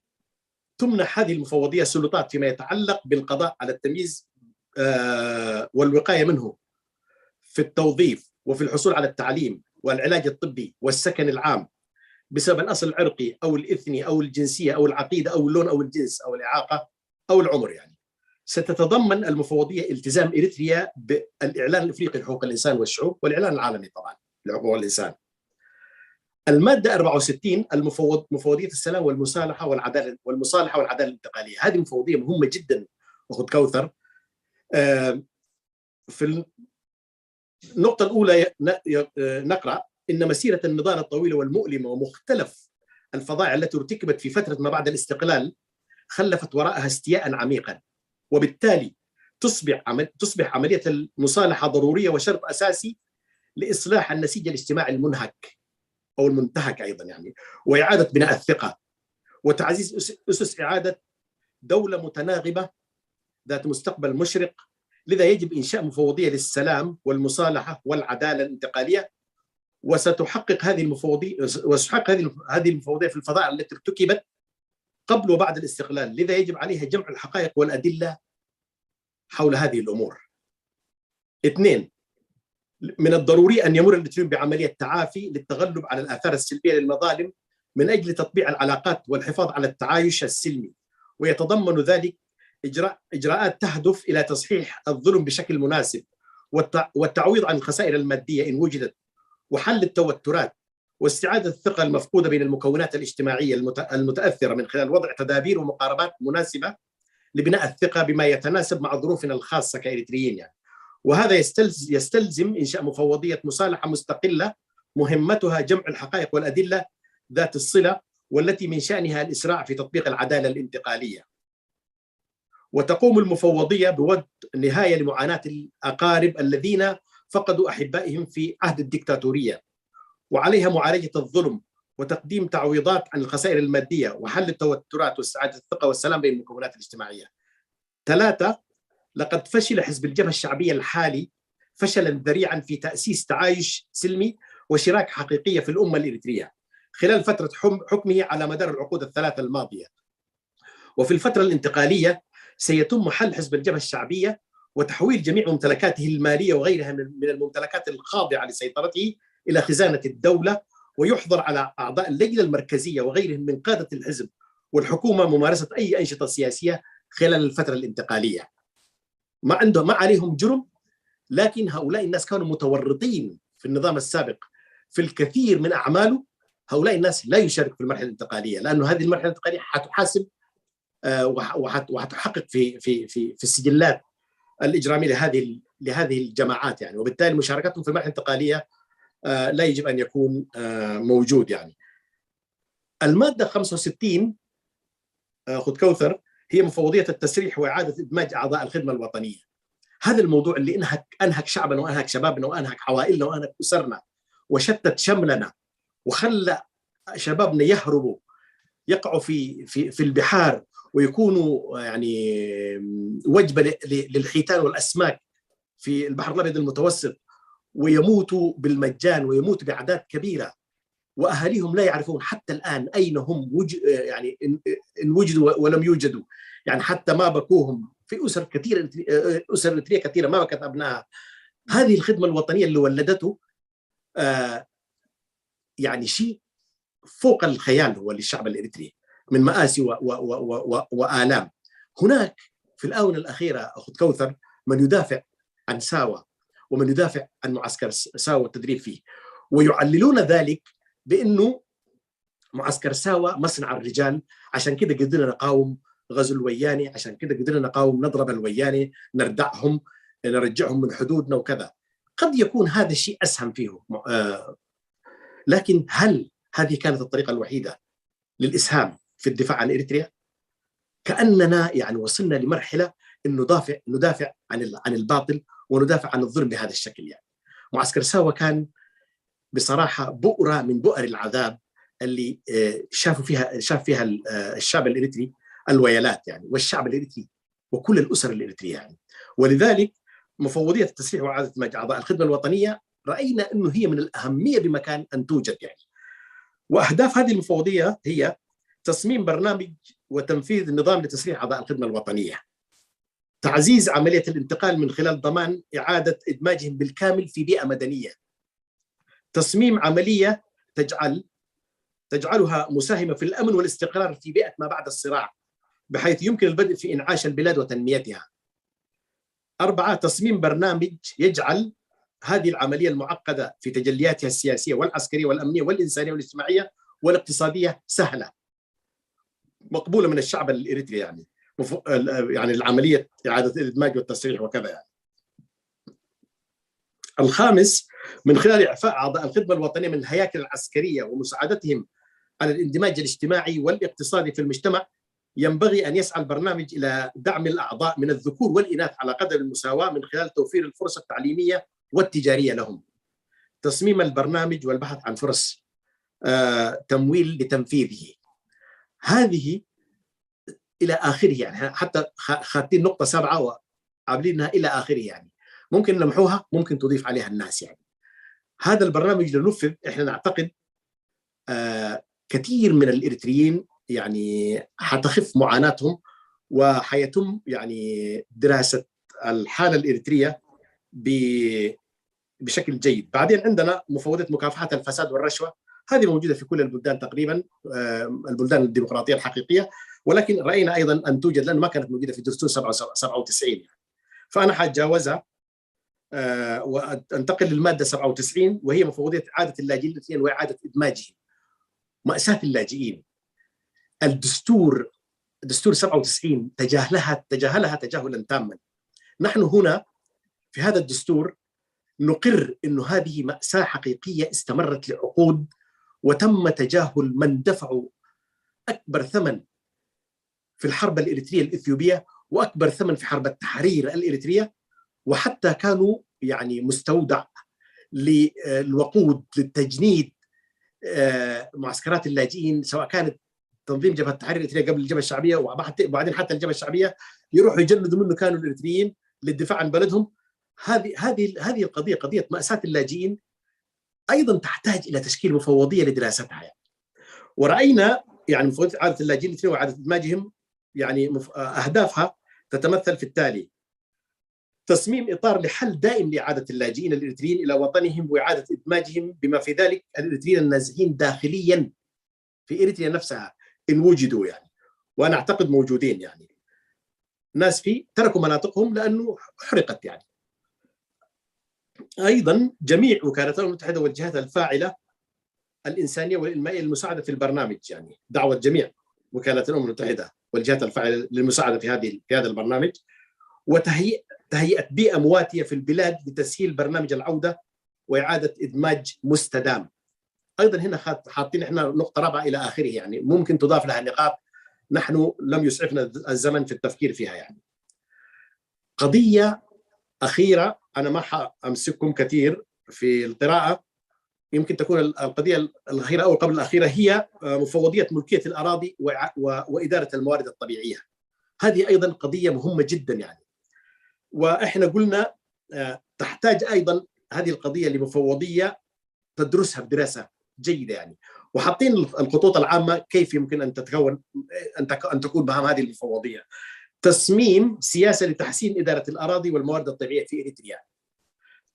تمنح هذه المفوضيه سلطات فيما يتعلق بالقضاء على التمييز والوقايه منه في التوظيف وفي الحصول على التعليم والعلاج الطبي والسكن العام بسبب الاصل العرقي او الاثني او الجنسيه او العقيده او اللون او الجنس او الاعاقه او العمر يعني. ستتضمن المفوضيه التزام اريتريا بالاعلان الافريقي لحقوق الانسان والشعوب والاعلان العالمي طبعا لحقوق الانسان. الماده 64 مفوضيه السلام والمصالحه والعداله الانتقاليه. هذه مفوضيه مهمه جدا اخذ كوثر. في النقطه الاولى نقرا ان مسيره النضال الطويله والمؤلمه ومختلف الفظائع التي ارتكبت في فتره ما بعد الاستقلال خلفت وراءها استياء عميقا وبالتالي تصبح عملية المصالحة ضرورية وشرط أساسي لإصلاح النسيج الاجتماعي المنهك أو المنتهك أيضا يعني، وإعادة بناء الثقة وتعزيز أسس إعادة دولة متناغمة ذات مستقبل مشرق. لذا يجب إنشاء مفوضية للسلام والمصالحة والعدالة الانتقالية، وستحقق هذه المفوضية في الفضاء التي ارتكبت قبل وبعد الاستقلال. لذا يجب عليها جمع الحقائق والأدلة حول هذه الأمور. 2. من الضروري أن يمر الإريتريون بعملية تعافي للتغلب على الآثار السلبية للمظالم من أجل تطبيع العلاقات والحفاظ على التعايش السلمي، ويتضمن ذلك إجراءات تهدف إلى تصحيح الظلم بشكل مناسب والتعويض عن الخسائر المادية إن وجدت، وحل التوترات، واستعادة الثقة المفقودة بين المكونات الاجتماعية المتأثرة من خلال وضع تدابير ومقاربات مناسبة لبناء الثقة بما يتناسب مع ظروفنا الخاصة كإريتريين يعني. وهذا يستلزم إنشاء مفوضية مصالحة مستقلة مهمتها جمع الحقائق والأدلة ذات الصلة، والتي من شأنها الإسراع في تطبيق العدالة الانتقالية. وتقوم المفوضية بوضع نهاية لمعاناة الأقارب الذين فقدوا أحبائهم في عهد الدكتاتورية، وعليها معالجة الظلم وتقديم تعويضات عن الخسائر المادية وحل التوترات واستعادة الثقة والسلام بين المكونات الاجتماعية. 3. لقد فشل حزب الجبهة الشعبية الحالي فشلا ذريعا في تأسيس تعايش سلمي وشراكة حقيقية في الأمة الإريترية خلال فترة حكمه على مدار العقود الثلاثة الماضية. وفي الفترة الانتقالية سيتم حل حزب الجبهة الشعبية وتحويل جميع ممتلكاته المالية وغيرها من الممتلكات الخاضعة لسيطرته إلى خزانة الدولة، ويحظر على أعضاء اللجنة المركزية وغيرهم من قادة الحزب والحكومة ممارسة أي أنشطة سياسية خلال الفترة الانتقالية. ما عليهم جرم، لكن هؤلاء الناس كانوا متورطين في النظام السابق في الكثير من أعماله. هؤلاء الناس لا يشارك في المرحلة الانتقالية، لأنه هذه المرحلة الانتقالية حتحاسب وحتحقق في السجلات الإجرامية لهذه الجماعات يعني، وبالتالي مشاركتهم في المرحلة الانتقالية لا يجب أن يكون موجود يعني. المادة 65 خذ كوثر هي مفوضية التسريح وإعادة إدماج أعضاء الخدمة الوطنية. هذا الموضوع اللي أنهك شعبنا وأنهك شبابنا وأنهك عوائلنا وأنهك أسرنا وشتت شملنا وخلى شبابنا يهربوا يقعوا في البحار ويكونوا يعني وجبة للحيتان والأسماك في البحر الأبيض المتوسط، ويموتوا بالمجان ويموتوا بأعداد كبيرة، وأهاليهم لا يعرفون حتى الآن أين هم يعني إن وجدوا ولم يوجدوا يعني، حتى ما بكوهم في أسر كثيرة، أسر إريترية كثيرة ما بكت أبنائها. هذه الخدمة الوطنية اللي ولدته يعني شيء فوق الخيال هو للشعب الإريتري من مآسي وآلام. هناك في الآونة الأخيرة أخذ كوثر من يدافع عن ساوى ومن يدافع عن معسكر ساوى والتدريب فيه، ويعللون ذلك بأنه معسكر ساوى مصنع الرجال، عشان كده قدرنا نقاوم غزو الوياني، عشان كده قدرنا نقاوم نضرب الوياني، نردعهم، نرجعهم من حدودنا وكذا. قد يكون هذا الشيء أسهم فيه، لكن هل هذه كانت الطريقة الوحيدة للإسهام في الدفاع عن إريتريا؟ كأننا يعني وصلنا لمرحلة أن ندافع عن الباطل وندافع عن الظلم بهذا الشكل يعني. معسكر ساوى كان بصراحة بؤرة من بؤر العذاب اللي شاف فيها الشعب الإريتري الويلات يعني، والشعب الإريتري وكل الأسر الإريترية يعني. ولذلك مفوضية التسريح وإعادة إدماج أعضاء الخدمة الوطنية رأينا أنه هي من الأهمية بمكان أن توجد يعني. وأهداف هذه المفوضية هي تصميم برنامج وتنفيذ نظام لتسريح أعضاء الخدمة الوطنية، تعزيز عملية الانتقال من خلال ضمان إعادة إدماجهم بالكامل في بيئة مدنية، تصميم عملية تجعلها مساهمة في الأمن والاستقرار في بيئة ما بعد الصراع، بحيث يمكن البدء في إنعاش البلاد وتنميتها. 4. تصميم برنامج يجعل هذه العملية المعقدة في تجلياتها السياسية والعسكرية والأمنية والإنسانية والاجتماعية والاقتصادية سهلة مقبولة من الشعب الإريتري يعني العملية إعادة الإدماج والتسريح وكذا يعني. 5. من خلال إعفاء أعضاء الخدمة الوطنية من الهياكل العسكرية ومساعدتهم على الاندماج الاجتماعي والاقتصادي في المجتمع ينبغي أن يسعى البرنامج إلى دعم الأعضاء من الذكور والإناث على قدر المساواة من خلال توفير الفرص التعليمية والتجارية لهم، تصميم البرنامج والبحث عن فرص تمويل لتنفيذه. هذه إلى آخره يعني، حتى خاتين نقطة 7 وعاملينها إلى آخره يعني، ممكن نمحوها، ممكن تضيف عليها الناس يعني. هذا البرنامج لنفذ إحنا نعتقد كثير من الإريتريين يعني حتخف معاناتهم، وحيتم يعني دراسة الحالة الإريترية بشكل جيد. بعدين عندنا مفوضية مكافحة الفساد والرشوة، هذه موجودة في كل البلدان تقريبا، البلدان الديمقراطية الحقيقية، ولكن رأينا أيضا أن توجد لأنه ما كانت موجودة في دستور 97 يعني. فأنا حتجاوزها وأنتقل للمادة 97، وهي مفوضية إعادة اللاجئين وإعادة إدماجهم. مأساة اللاجئين، الدستور دستور 97 تجاهلها تجاهلا تاما. نحن هنا في هذا الدستور نقر أنه هذه مأساة حقيقية استمرت لعقود، وتم تجاهل من دفعوا أكبر ثمن في الحرب الإريترية الإثيوبية وأكبر ثمن في حرب التحرير الإريترية، وحتى كانوا يعني مستودع للوقود للتجنيد معسكرات اللاجئين، سواء كانت تنظيم جبهة التحرير الإريترية قبل الجبهة الشعبية، وبعدين حتى الجبهة الشعبية يروحوا يجندوا منه كانوا الإريتريين للدفاع عن بلدهم. هذه القضية، قضية مأساة اللاجئين، أيضا تحتاج إلى تشكيل مفوضية لدراستها يعني. ورأينا يعني مفوضية إعادة اللاجئين الإريتريين وإعادة إدماجهم يعني أهدافها تتمثل في التالي: تصميم إطار لحل دائم لإعادة اللاجئين الإريتريين إلى وطنهم وإعادة إدماجهم، بما في ذلك الإريتريين النازحين داخليا في إريتريا نفسها إن وجدوا يعني، وأنا أعتقد موجودين يعني، ناس في تركوا مناطقهم لأنه حرقت يعني. أيضا جميع وكالات الأمم المتحدة والجهات الفاعلة الإنسانية والإنمائية للمساعدة في البرنامج، يعني دعوة جميع وكالات الأمم المتحدة والجهات الفاعلة للمساعدة في هذا البرنامج، وتهيئة بيئة مواتية في البلاد لتسهيل برنامج العودة وإعادة إدماج مستدام. أيضا هنا حاطين إحنا نقطة رابعة إلى آخره يعني، ممكن تضاف لها نقاط نحن لم يسعفنا الزمن في التفكير فيها يعني. قضية أخيرة أنا ما حأمسككم كثير في القراءة، يمكن تكون القضية الأخيرة أو قبل الأخيرة، هي مفوضية ملكية الأراضي وإدارة الموارد الطبيعية. هذه أيضا قضية مهمة جدا يعني، وإحنا قلنا تحتاج أيضا هذه القضية لمفوضية تدرسها بدراسة جيدة يعني، وحاطين الخطوط العامة كيف يمكن أن تكون مهام هذه المفوضية: تصميم سياسة لتحسين إدارة الأراضي والموارد الطبيعية في إريتريا،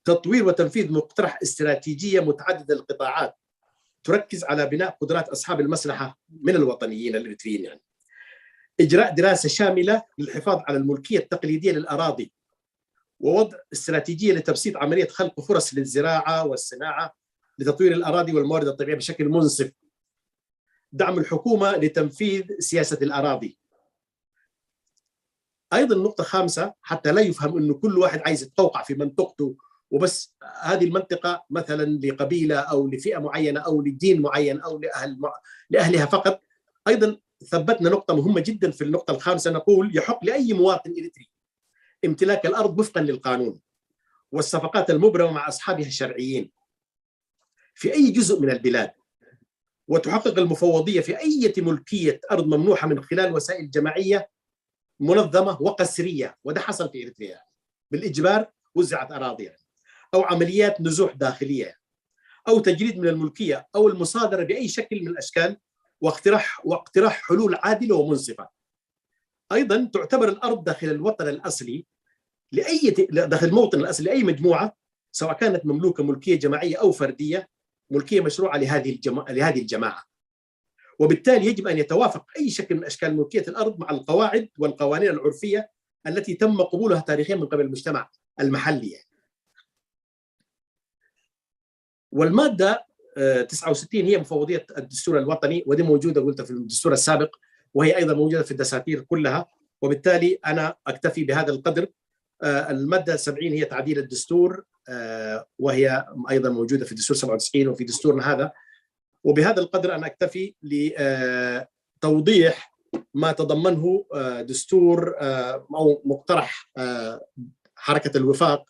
تطوير وتنفيذ مقترح استراتيجية متعددة القطاعات تركز على بناء قدرات أصحاب المصلحة من الوطنيين الإريتريين يعني، إجراء دراسة شاملة للحفاظ على الملكية التقليدية للأراضي، ووضع استراتيجية لتبسيط عملية خلق فرص للزراعة والصناعة لتطوير الأراضي والموارد الطبيعية بشكل منصف، دعم الحكومة لتنفيذ سياسة الأراضي. أيضا نقطة 5، حتى لا يفهم أنه كل واحد عايز يتقوقع في منطقته وبس، هذه المنطقة مثلا لقبيلة أو لفئة معينة أو لدين معين أو لأهلها فقط. أيضا ثبتنا نقطة مهمة جدا في النقطة 5، نقول يحق لأي مواطن إريتري امتلاك الأرض وفقا للقانون والصفقات المبرمة مع أصحابها الشرعيين في أي جزء من البلاد، وتحقق المفوضية في أي ملكية أرض ممنوحة من خلال وسائل جماعية منظمة وقسرية، وده حصل في إريتريا بالإجبار، وزعت أراضي يعني، أو عمليات نزوح داخلية، أو تجريد من الملكية أو المصادرة بأي شكل من الأشكال، واقتراح حلول عادلة ومنصفة. أيضا تعتبر الأرض داخل الوطن الأصلي داخل الموطن الأصلي لأي مجموعة، سواء كانت مملوكة ملكية جماعية أو فردية، ملكية مشروعة لهذه الجماعة، وبالتالي يجب أن يتوافق أي شكل من أشكال ملكية الأرض مع القواعد والقوانين العرفية التي تم قبولها تاريخيا من قبل المجتمع المحلي. والمادة 69 هي مفوضية الدستور الوطني، ودي موجودة قلت في الدستور السابق، وهي أيضا موجودة في الدساتير كلها، وبالتالي أنا أكتفي بهذا القدر. المادة 70 هي تعديل الدستور، وهي أيضا موجودة في الدستور 97 وفي دستورنا هذا. وبهذا القدر أنا أكتفي لتوضيح ما تضمنه دستور أو مقترح حركة الوفاق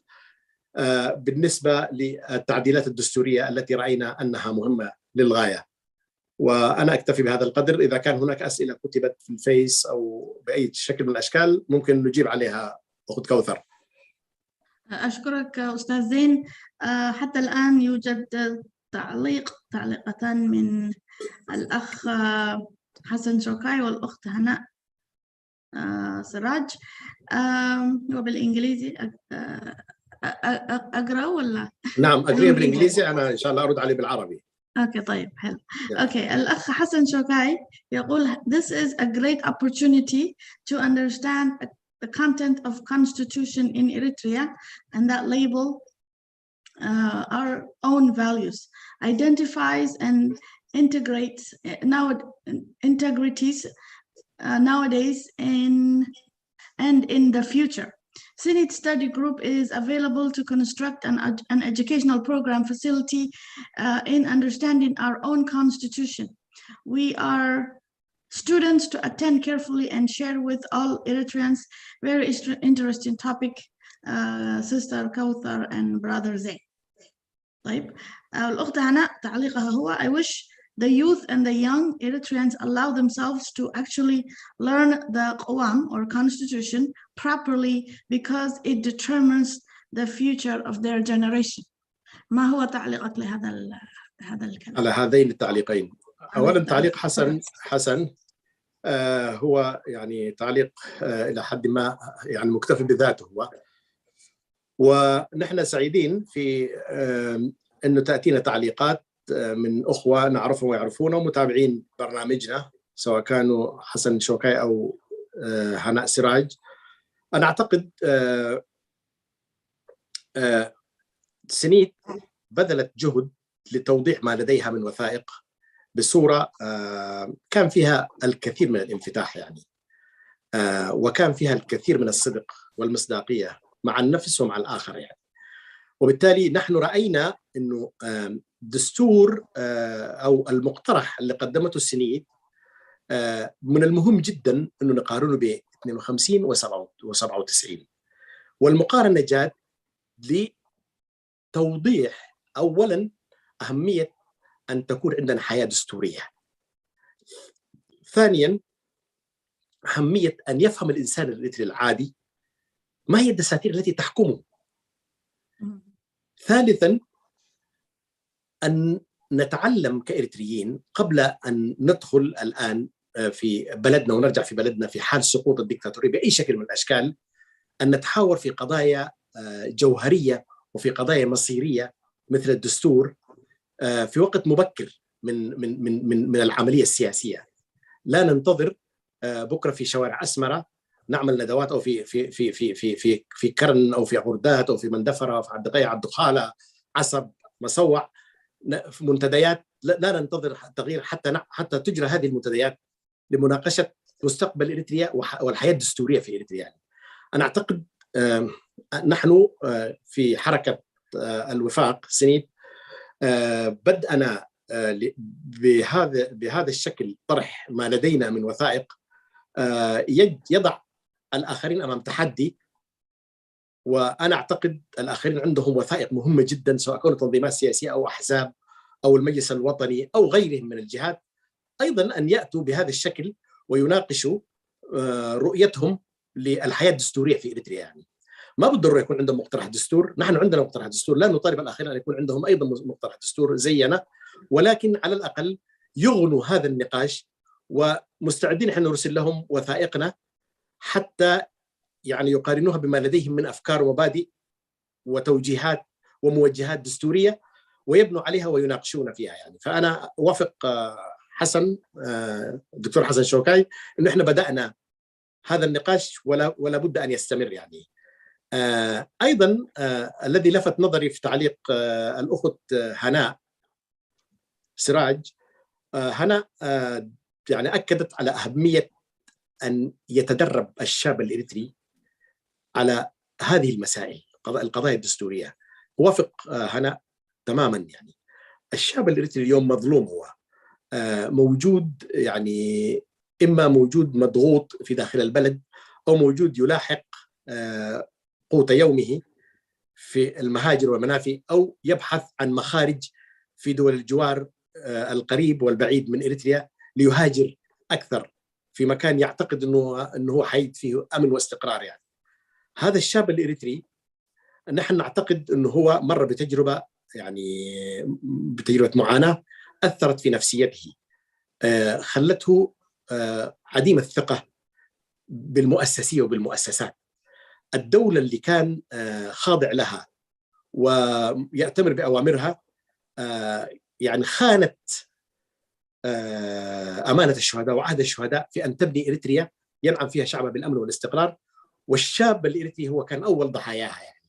بالنسبة للتعديلات الدستورية التي رأينا أنها مهمة للغاية. وأنا أكتفي بهذا القدر. إذا كان هناك أسئلة كتبت في الفيس أو بأي شكل من الأشكال ممكن نجيب عليها أخت كوثر. أشكرك أستاذ زين. حتى الآن يوجد تعليقتان من الأخ حسن شوكاي والأخت هناء سراج، وبالإنجليزي أقرأ ولا؟ نعم أقرأ بالإنجليزي، أنا إن شاء الله أرد عليه بالعربي. أوكي طيب حلو. أوكي الأخ حسن شوكاي يقول This is a great opportunity to understand the content of constitution in Eritrea and that label our own values, identifies and integrates integrities nowadays and in the future. Senate Study Group is available to construct an educational program facility in understanding our own constitution. We are students to attend carefully and share with all Eritreans. Very interesting topic, Sister Kauthar and Brother Zain. طيب الأخت هناء تعليقها هو I wish the youth and the young Eritreans allow themselves to actually learn the Qawam or constitution properly because it determines the future of their generation. ما هو تعليقك هذا الكلام؟ على هذين التعليقين. أولا تعليق حسن هو يعني تعليق إلى حد ما يعني مكتفي بذاته هو، ونحن سعيدين في أنه تأتينا تعليقات من أخوة نعرفهم ويعرفونا ومتابعين برنامجنا سواء كانوا حسن شوكاي أو هناء سراج. أنا أعتقد سنيد بذلت جهد لتوضيح ما لديها من وثائق بصورة كان فيها الكثير من الانفتاح يعني، وكان فيها الكثير من الصدق والمصداقية مع النفس ومع الآخر يعني. وبالتالي نحن رأينا أنه دستور أو المقترح اللي قدمته السنيد من المهم جدا أنه نقارنه ب 52 و97، والمقارنة جاءت لتوضيح أولا أهمية أن تكون عندنا حياة دستورية، ثانيا أهمية أن يفهم الإنسان الإريتري العادي ما هي الدساتير التي تحكمه، ثالثا أن نتعلم كإريتريين قبل أن ندخل الآن في بلدنا ونرجع في بلدنا في حال سقوط الدكتاتورية بأي شكل من الأشكال، أن نتحاور في قضايا جوهرية وفي قضايا مصيرية مثل الدستور في وقت مبكر من العملية السياسية. لا ننتظر بكرة في شوارع أسمرة نعمل ندوات أو في في في في في في في كرن أو في عردات أو في مندفرة أو في عدقية عدقالة عصب مصوع في منتديات. لا ننتظر تغيير حتى تجرى هذه المنتديات لمناقشة مستقبل إريتريا والحياة الدستورية في إريتريا. أنا أعتقد نحن في حركة الوفاق سنيد بدأنا بهذا الشكل طرح ما لدينا من وثائق يضع الآخرين أمام تحدي، وأنا أعتقد الآخرين عندهم وثائق مهمة جدا سواء كانوا تنظيمات سياسية أو أحزاب أو المجلس الوطني أو غيرهم من الجهات، أيضا أن يأتوا بهذا الشكل ويناقشوا رؤيتهم للحياة الدستورية في إريتريا. يعني ما بالضرورة يكون عندهم مقترح دستور، نحن عندنا مقترح دستور، لا نطالب الآخرين أن يكون عندهم أيضا مقترح دستور زينا، ولكن على الأقل يغنوا هذا النقاش، ومستعدين نحن نرسل لهم وثائقنا حتى يعني يقارنوها بما لديهم من أفكار ومبادئ وتوجيهات وموجهات دستورية ويبنوا عليها ويناقشون فيها يعني. فأنا أوافق حسن الدكتور حسن شوكاي إنه إحنا بدأنا هذا النقاش ولا بد أن يستمر يعني. أيضا الذي لفت نظري في تعليق الأخت هناء سراج، هناء يعني أكدت على أهمية أن يتدرب الشاب الإريتري على هذه المسائل القضايا الدستورية. أوافق هناء تماما يعني. الشاب الإريتري اليوم مظلوم، هو موجود يعني إما موجود مضغوط في داخل البلد أو موجود يلاحق قوت يومه في المهاجر والمنافي، أو يبحث عن مخارج في دول الجوار القريب والبعيد من إريتريا ليهاجر أكثر في مكان يعتقد أنه هو حيث فيه أمن واستقرار. يعني هذا الشاب الإريتري نحن نعتقد أنه هو مر بتجربة، يعني بتجربة معاناة أثرت في نفسيته، خلته عديم الثقة بالمؤسسية وبالمؤسسات. الدولة اللي كان خاضع لها ويأتمر بأوامرها يعني خانت أمانة الشهداء وعهد الشهداء في أن تبني إريتريا ينعم فيها شعبها بالأمن والاستقرار، والشاب الإريتري هو كان أول ضحاياها يعني.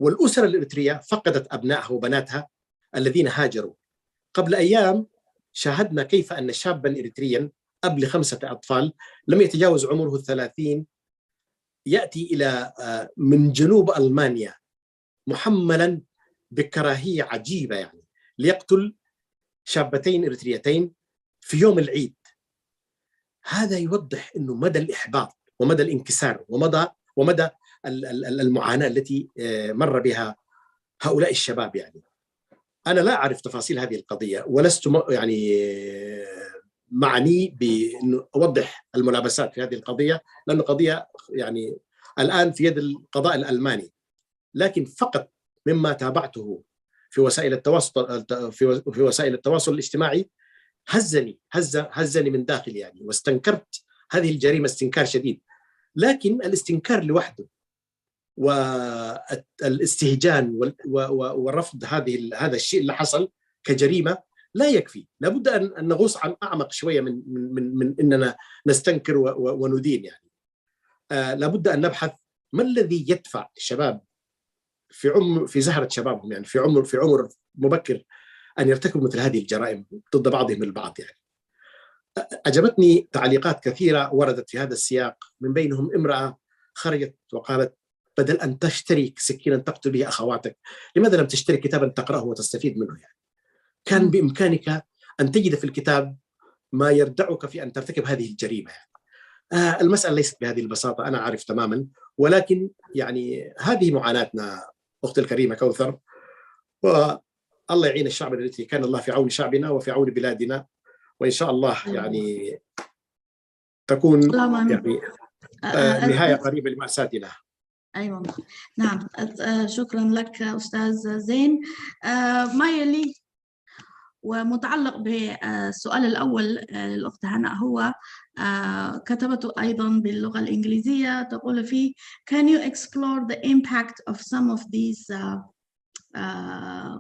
والأسرة الإريترية فقدت أبنائها وبناتها الذين هاجروا. قبل أيام شاهدنا كيف أن شابا إريتريا أب ل5 أطفال لم يتجاوز عمره 30 يأتي إلى من جنوب ألمانيا محملا بكراهية عجيبة يعني ليقتل شابتين إريتريتين في يوم العيد. هذا يوضح أنه مدى الإحباط ومدى الانكسار ومدى المعاناة التي مر بها هؤلاء الشباب. يعني أنا لا أعرف تفاصيل هذه القضية ولست يعني معني بأن أوضح الملابسات في هذه القضية، لأن قضية يعني الآن في يد القضاء الألماني. لكن فقط مما تابعته في وسائل التواصل الاجتماعي هزني من داخلي يعني، واستنكرت هذه الجريمة استنكار شديد. لكن الاستنكار لوحده والاستهجان ورفض هذا الشيء اللي حصل كجريمة لا يكفي. لابد أن نغوص عن أعمق شوية من إننا نستنكر وندين يعني. لابد أن نبحث ما الذي يدفع الشباب في زهرة شبابهم، يعني في عمر مبكر، أن يرتكبوا مثل هذه الجرائم ضد بعضهم البعض. يعني أعجبتني تعليقات كثيرة وردت في هذا السياق، من بينهم امرأة خرجت وقالت: بدل أن تشتري سكينا تقتل به أخواتك، لماذا لم تشتري كتابا تقرأه وتستفيد منه؟ يعني كان بإمكانك أن تجد في الكتاب ما يردعك في أن ترتكب هذه الجريمة. يعني المسألة ليست بهذه البساطة، أنا أعرف تماما، ولكن يعني هذه معاناتنا أختي الكريمة كوثر، والله يعين الشعب الإريتري. كان الله في عون شعبنا وفي عون بلادنا، وإن شاء الله يعني تكون يعني نهاية قريبة لمأساتنا. أيوة نعم. شكرا لك أستاذ زين. ما يلي ومتعلق بالسؤال الأول للأخت هناء، هو كتبته أيضا باللغة الإنجليزية، تقول فيه: Can you explore the impact of some of these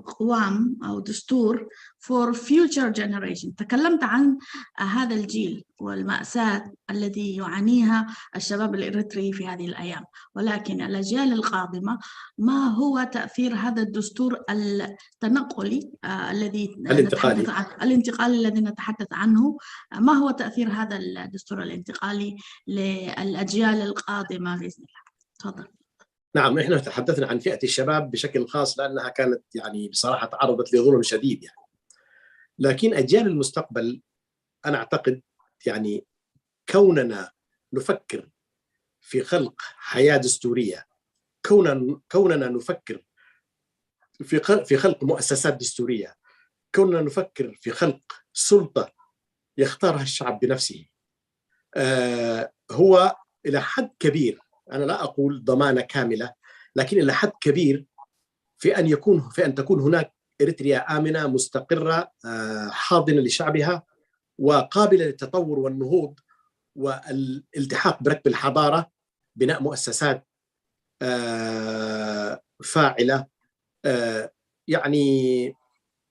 قوام أو دستور for future generation. تكلمت عن هذا الجيل والمأساة الذي يعانيها الشباب الإريتري في هذه الأيام، ولكن الأجيال القادمة ما هو تأثير هذا الدستور التنقلي الانتقالي الذي نتحدث عنه؟ ما هو تأثير هذا الدستور الانتقالي للأجيال القادمة بإذن الله؟ تفضل. نعم، احنا تحدثنا عن فئة الشباب بشكل خاص لأنها كانت يعني بصراحة تعرضت لظلم شديد يعني. لكن أجيال المستقبل أنا أعتقد يعني كوننا نفكر في خلق حياة دستورية، كوننا نفكر في خلق مؤسسات دستورية، كوننا نفكر في خلق سلطة يختارها الشعب بنفسه، هو إلى حد كبير، أنا لا أقول ضمانة كاملة، لكن إلى حد كبير في أن تكون هناك إريتريا آمنة مستقرة حاضنة لشعبها وقابلة للتطور والنهوض والالتحاق بركب الحضارة، بناء مؤسسات فاعلة يعني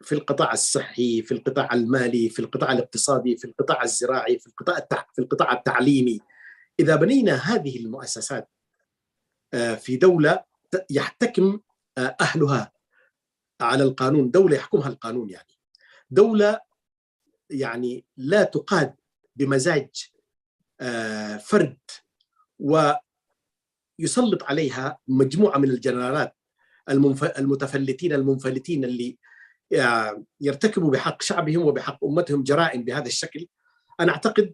في القطاع الصحي، في القطاع المالي، في القطاع الاقتصادي، في القطاع الزراعي، في القطاع التعليمي. إذا بنينا هذه المؤسسات في دولة يحتكم أهلها على القانون، دولة يحكمها القانون، يعني دولة يعني لا تقاد بمزاج فرد ويسلط عليها مجموعة من الجنرالات المتفلتين المنفلتين اللي يرتكبوا بحق شعبهم وبحق أمتهم جرائم بهذا الشكل. أنا أعتقد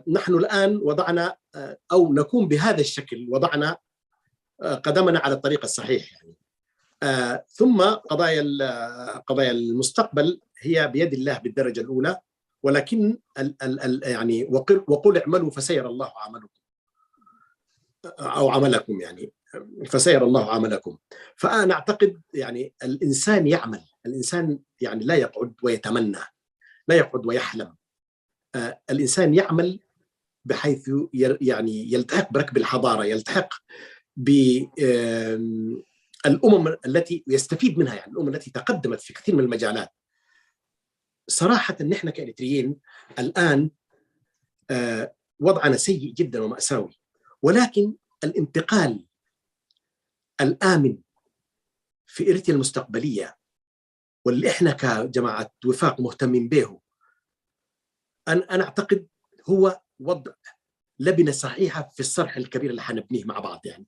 نحن الآن وضعنا أو نكون بهذا الشكل، وضعنا قدمنا على الطريق الصحيح يعني. ثم قضايا المستقبل هي بيد الله بالدرجة الأولى، ولكن يعني وقل اعملوا فسيرى الله عملكم أو عملكم، يعني فسيرى الله عملكم. فأنا أعتقد يعني الإنسان يعمل، الإنسان يعني لا يقعد ويتمنى، لا يقعد ويحلم. الإنسان يعمل بحيث يعني يلتحق بركب الحضارة، يلتحق بالأمم التي يستفيد منها، يعني الأمم التي تقدمت في كثير من المجالات. صراحة نحن كإريتريين الآن وضعنا سيء جدا ومأساوي، ولكن الانتقال الآمن في إريتريا المستقبلية واللي إحنا كجماعة وفاق مهتمين به، أنا أعتقد هو وضع لبنة صحيحة في الصرح الكبير اللي حنبنيه مع بعض يعني.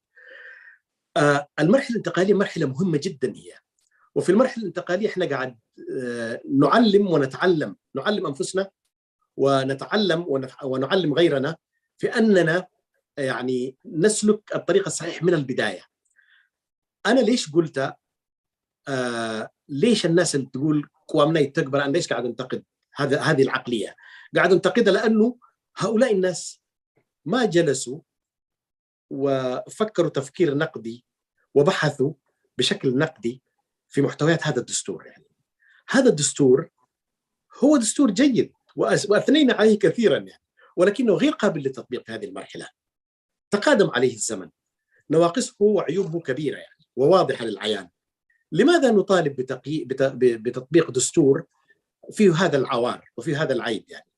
المرحلة الانتقالية مرحلة مهمة جدا هي، وفي المرحلة الانتقالية احنا قاعد نعلم ونتعلم، نعلم أنفسنا ونتعلم ونعلم غيرنا في أننا يعني نسلك الطريق الصحيح من البداية. أنا ليش قلت ليش الناس اللي تقول قوامنا تكبر، أنا ليش قاعد أنتقد هذه العقلية؟ قاعد أنتقدها لأنه هؤلاء الناس ما جلسوا وفكروا تفكير نقدي وبحثوا بشكل نقدي في محتويات هذا الدستور. يعني هذا الدستور هو دستور جيد وأثنينا عليه كثيرا يعني، ولكنه غير قابل للتطبيق في هذه المرحلة. تقادم عليه الزمن، نواقصه وعيوبه كبيرة يعني وواضحة للعيان. لماذا نطالب بتطبيق دستور فيه هذا العوار وفيه هذا العيب يعني؟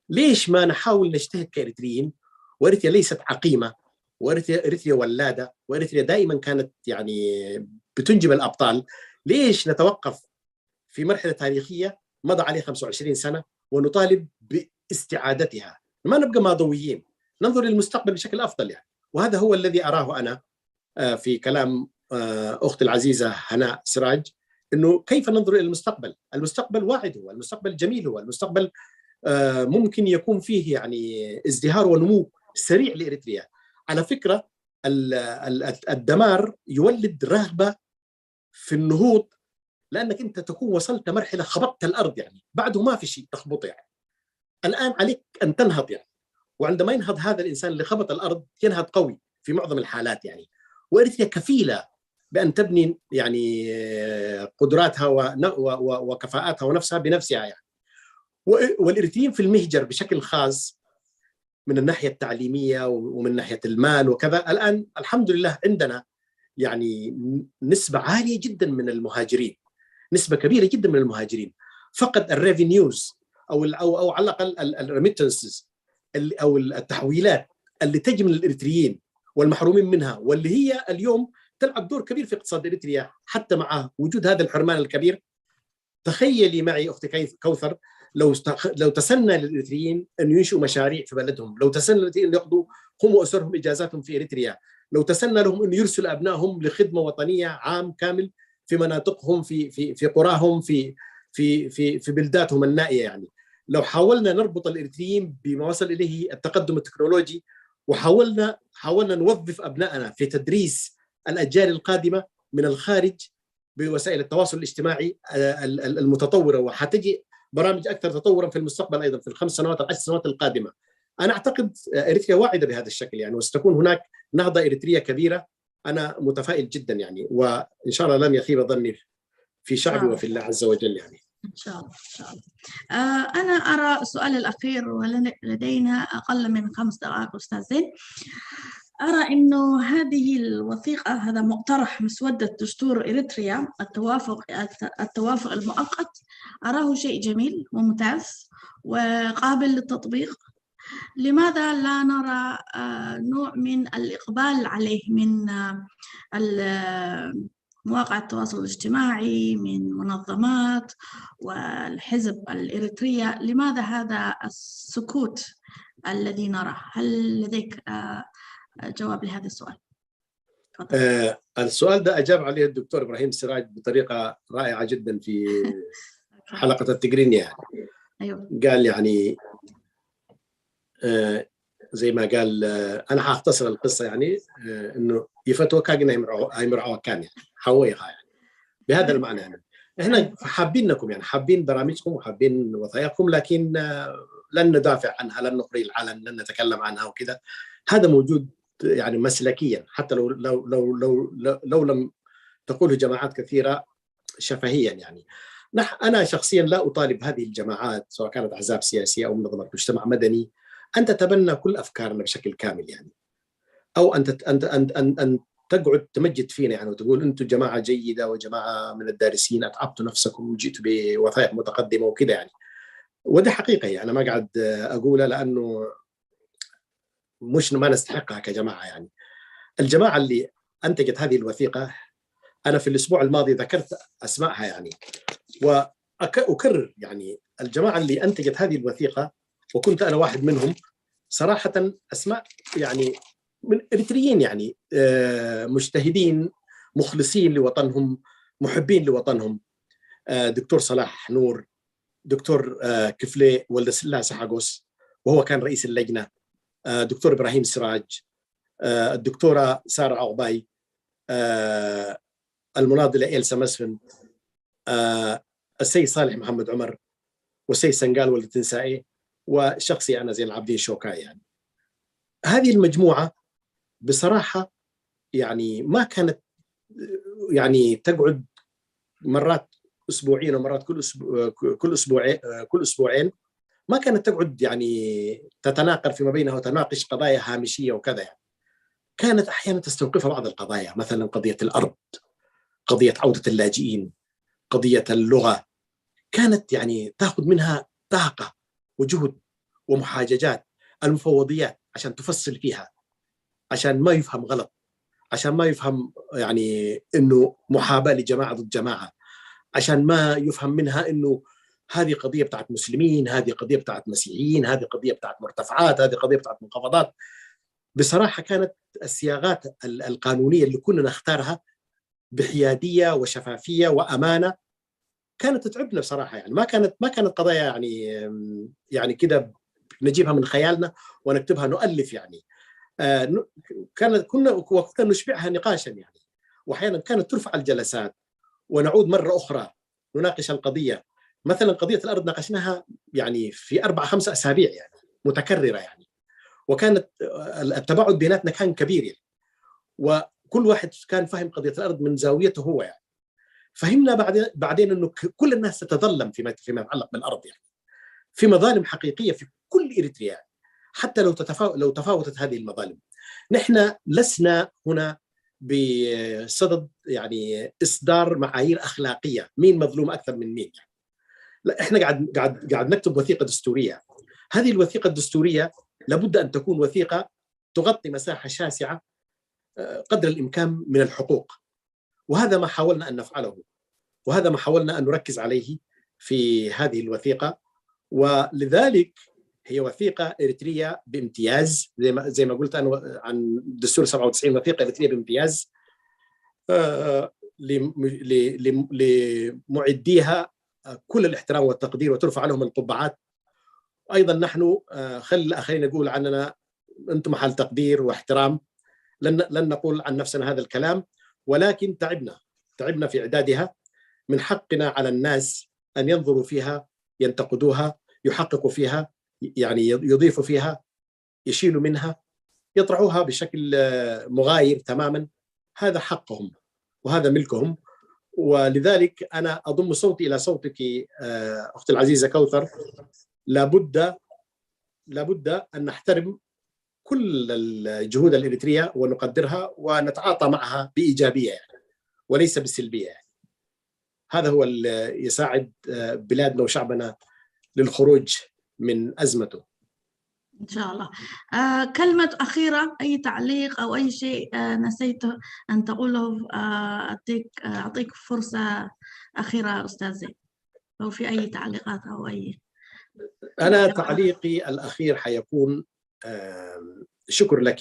ليش ما نحاول نجتهد كإريتريين؟ وإريتريا ليست عقيمة، وإريتريا ولادة، وإريتريا دائما كانت يعني بتنجب الأبطال. ليش نتوقف في مرحلة تاريخية مضى عليها 25 سنة ونطالب باستعادتها؟ ما نبقى ماضويين، ننظر للمستقبل بشكل أفضل يعني. وهذا هو الذي أراه أنا في كلام أختي العزيزة هناء سراج، إنه كيف ننظر إلى المستقبل. المستقبل واعد، هو المستقبل جميل، هو المستقبل ممكن يكون فيه يعني ازدهار ونمو سريع لإريتريا. على فكرة الدمار يولد رغبة في النهوض، لأنك أنت تكون وصلت مرحلة خبطت الأرض يعني، بعده ما في شيء تخبطه يعني. الآن عليك أن تنهض يعني، وعندما ينهض هذا الإنسان اللي خبط الأرض ينهض قوي في معظم الحالات يعني. وإريتريا كفيلة بأن تبني يعني قدراتها وكفاءاتها ونفسها بنفسها يعني. والإريتريين في المهجر بشكل خاص من الناحية التعليمية ومن ناحية المال وكذا، الآن الحمد لله عندنا يعني نسبة عالية جدا من المهاجرين، نسبة كبيرة جدا من المهاجرين. فقط الريفينيوز أو على الأقل الريميتنسز أو التحويلات اللي تجي من الإريتريين والمحرومين منها، واللي هي اليوم تلعب دور كبير في اقتصاد إريتريا حتى مع وجود هذا الحرمان الكبير. تخيلي معي أختي كوثر، لو تسنى للإريتريين أن ينشئوا مشاريع في بلدهم، لو تسنى للإريتريين أن يقضوا هم وأسرهم إجازاتهم في إريتريا، لو تسنى لهم أن يرسلوا أبنائهم لخدمة وطنية عام كامل في مناطقهم في قراهم في بلداتهم النائية يعني. لو حاولنا نربط الإريتريين بما وصل إليه التقدم التكنولوجي، وحاولنا نوظف أبنائنا في تدريس الأجيال القادمة من الخارج بوسائل التواصل الاجتماعي المتطورة، وحتجي برامج أكثر تطورا في المستقبل أيضا في ال5 سنوات ال10 سنوات القادمة. أنا أعتقد إريتريا واعدة بهذا الشكل يعني، وستكون هناك نهضة إريترية كبيرة. أنا متفائل جدا يعني، وإن شاء الله لن يخيب ظني في شعبي وفي الله عز وجل يعني. إن شاء الله إن شاء الله. أنا أرى السؤال الأخير ولدينا أقل من 5 دقائق أستاذ زين. أرى إنه هذه الوثيقة، هذا مقترح مسودة دستور إريتريا التوافق المؤقت، أراه شيء جميل وممتاز وقابل للتطبيق. لماذا لا نرى نوع من الإقبال عليه من مواقع التواصل الاجتماعي، من منظمات والحزب الإريترية؟ لماذا هذا السكوت الذي نراه؟ هل لديك جواب لهذا السؤال؟ السؤال ده أجاب عليه الدكتور إبراهيم سراج بطريقة رائعة جدا في حلقة التقرين يعني. أيوة. قال يعني زي ما قال أنا هختصر القصة يعني إنه يفتوى كاجنا يمرعوا كان يعني حويها يعني بهذا المعنى يعني. إحنا حابينكم يعني حابين برامجكم وحابين وثائقكم، لكن لن ندافع عنها، لن نخرج العلن، لن نتكلم عنها وكذا. هذا موجود يعني مسلكيا، حتى لو لم تقوله جماعات كثيرة شفهيا يعني. أنا شخصيا لا أطالب هذه الجماعات سواء كانت أحزاب سياسية أو منظمة مجتمع مدني أن تتبنى كل أفكارنا بشكل كامل يعني، أو أن تقعد تمجد فينا يعني وتقول أنتم جماعة جيدة وجماعة من الدارسين أتعبتوا نفسكم وجئتوا بوثائق متقدمة وكذا يعني. وده حقيقة يعني أنا ما قاعد أقوله لأنه مش ما نستحقها كجماعة يعني. الجماعة اللي أنتجت هذه الوثيقة أنا في الأسبوع الماضي ذكرت أسمائها يعني، وأكرر يعني الجماعة اللي أنتجت هذه الوثيقة وكنت أنا واحد منهم صراحة أسماء يعني من إريتريين يعني مجتهدين مخلصين لوطنهم محبين لوطنهم. دكتور صلاح نور، دكتور كفلي ولد سلا سحاقوس وهو كان رئيس اللجنة، دكتور إبراهيم سراج، الدكتورة سارة عقباي، المناضلة إيلسا مسفن، السيد صالح محمد عمر، والسيد سنقال ولد تنسائي، وشخصي أنا زين العابدين شوكاي يعني. هذه المجموعة بصراحة يعني ما كانت يعني تقعد مرات أسبوعين ومرات كل أسبوعين ما كانت تقعد يعني تتناقل فيما بينها وتناقش قضايا هامشية وكذا يعني. كانت أحيانا تستوقفها بعض القضايا، مثلا قضية الأرض، قضية عودة اللاجئين، قضية اللغة، كانت يعني تأخذ منها طاقة وجهد ومحاججات المفوضيات عشان تفصل فيها، عشان ما يفهم غلط، عشان ما يفهم يعني إنه محاباة لجماعة ضد جماعة، عشان ما يفهم منها إنه هذه قضية بتاعت مسلمين، هذه قضية بتاعت مسيحيين، هذه قضية بتاعت مرتفعات، هذه قضية بتاعت منخفضات. بصراحة كانت السياقات القانونية اللي كنا نختارها بحيادية وشفافية وأمانة كانت تتعبنا بصراحة يعني. ما كانت قضايا يعني كده نجيبها من خيالنا ونكتبها نؤلف يعني. كنا نشبعها نقاشا يعني، واحيانا كانت ترفع الجلسات ونعود مرة أخرى نناقش القضية. مثلا قضية الأرض ناقشناها يعني في 4-5 أسابيع يعني متكررة يعني، وكانت التباعد بيناتنا كان كبير يعني، وكل واحد كان فهم قضية الأرض من زاويته هو يعني. فهمنا بعدين أنه كل الناس تتظلم فيما يتعلق بالأرض يعني، في مظالم حقيقية في كل إريتريا حتى لو تفاوتت هذه المظالم. نحن لسنا هنا بصدد يعني إصدار معايير أخلاقية مين مظلوم أكثر من مين يعني. لا، إحنا قاعد نكتب وثيقة دستورية. هذه الوثيقة الدستورية لابد أن تكون وثيقة تغطي مساحة شاسعة قدر الإمكان من الحقوق، وهذا ما حاولنا أن نفعله، وهذا ما حاولنا أن نركز عليه في هذه الوثيقة. ولذلك هي وثيقة إريترية بامتياز، زي ما قلت أنا عن دستور 97 وثيقة إريترية بامتياز لمعديها كل الاحترام والتقدير وترفع لهم القبعات. أيضا نحن خلي الآخرين يقول عننا أنتم محل تقدير واحترام، لن نقول عن نفسنا هذا الكلام، ولكن تعبنا في إعدادها. من حقنا على الناس أن ينظروا فيها، ينتقدوها، يحققوا فيها، يعني يضيفوا فيها، يشيلوا منها، يطرحوها بشكل مغاير تماما. هذا حقهم وهذا ملكهم. ولذلك أنا أضم صوتي إلى صوتك أختي العزيزة كوثر. لابد أن نحترم كل الجهود الإريترية ونقدرها ونتعاطى معها بإيجابية يعني، وليس بسلبية يعني. هذا هو اللي يساعد بلادنا وشعبنا للخروج من أزمته إن شاء الله. كلمة أخيرة، أي تعليق أو أي شيء نسيت أن تقوله، أعطيك فرصة أخيرة أستاذي، لو في أي تعليقات أو أي. أنا تعليقي الأخير حيكون شكر لك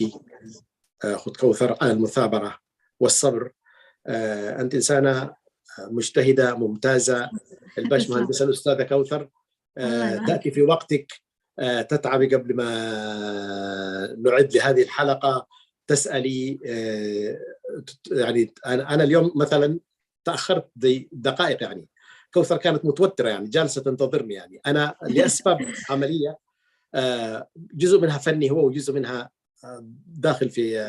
أخت كوثر على المثابرة والصبر. أنت إنسانة مجتهدة ممتازة. الباشمهندسة الأستاذة كوثر تأتي في وقتك تتعبي قبل ما نعد لهذه الحلقة، تسألي. يعني أنا اليوم مثلا تأخرت دقائق، يعني كوثر كانت متوترة، يعني جالسة تنتظرني، يعني أنا لأسباب عملية، جزء منها فني هو وجزء منها داخل في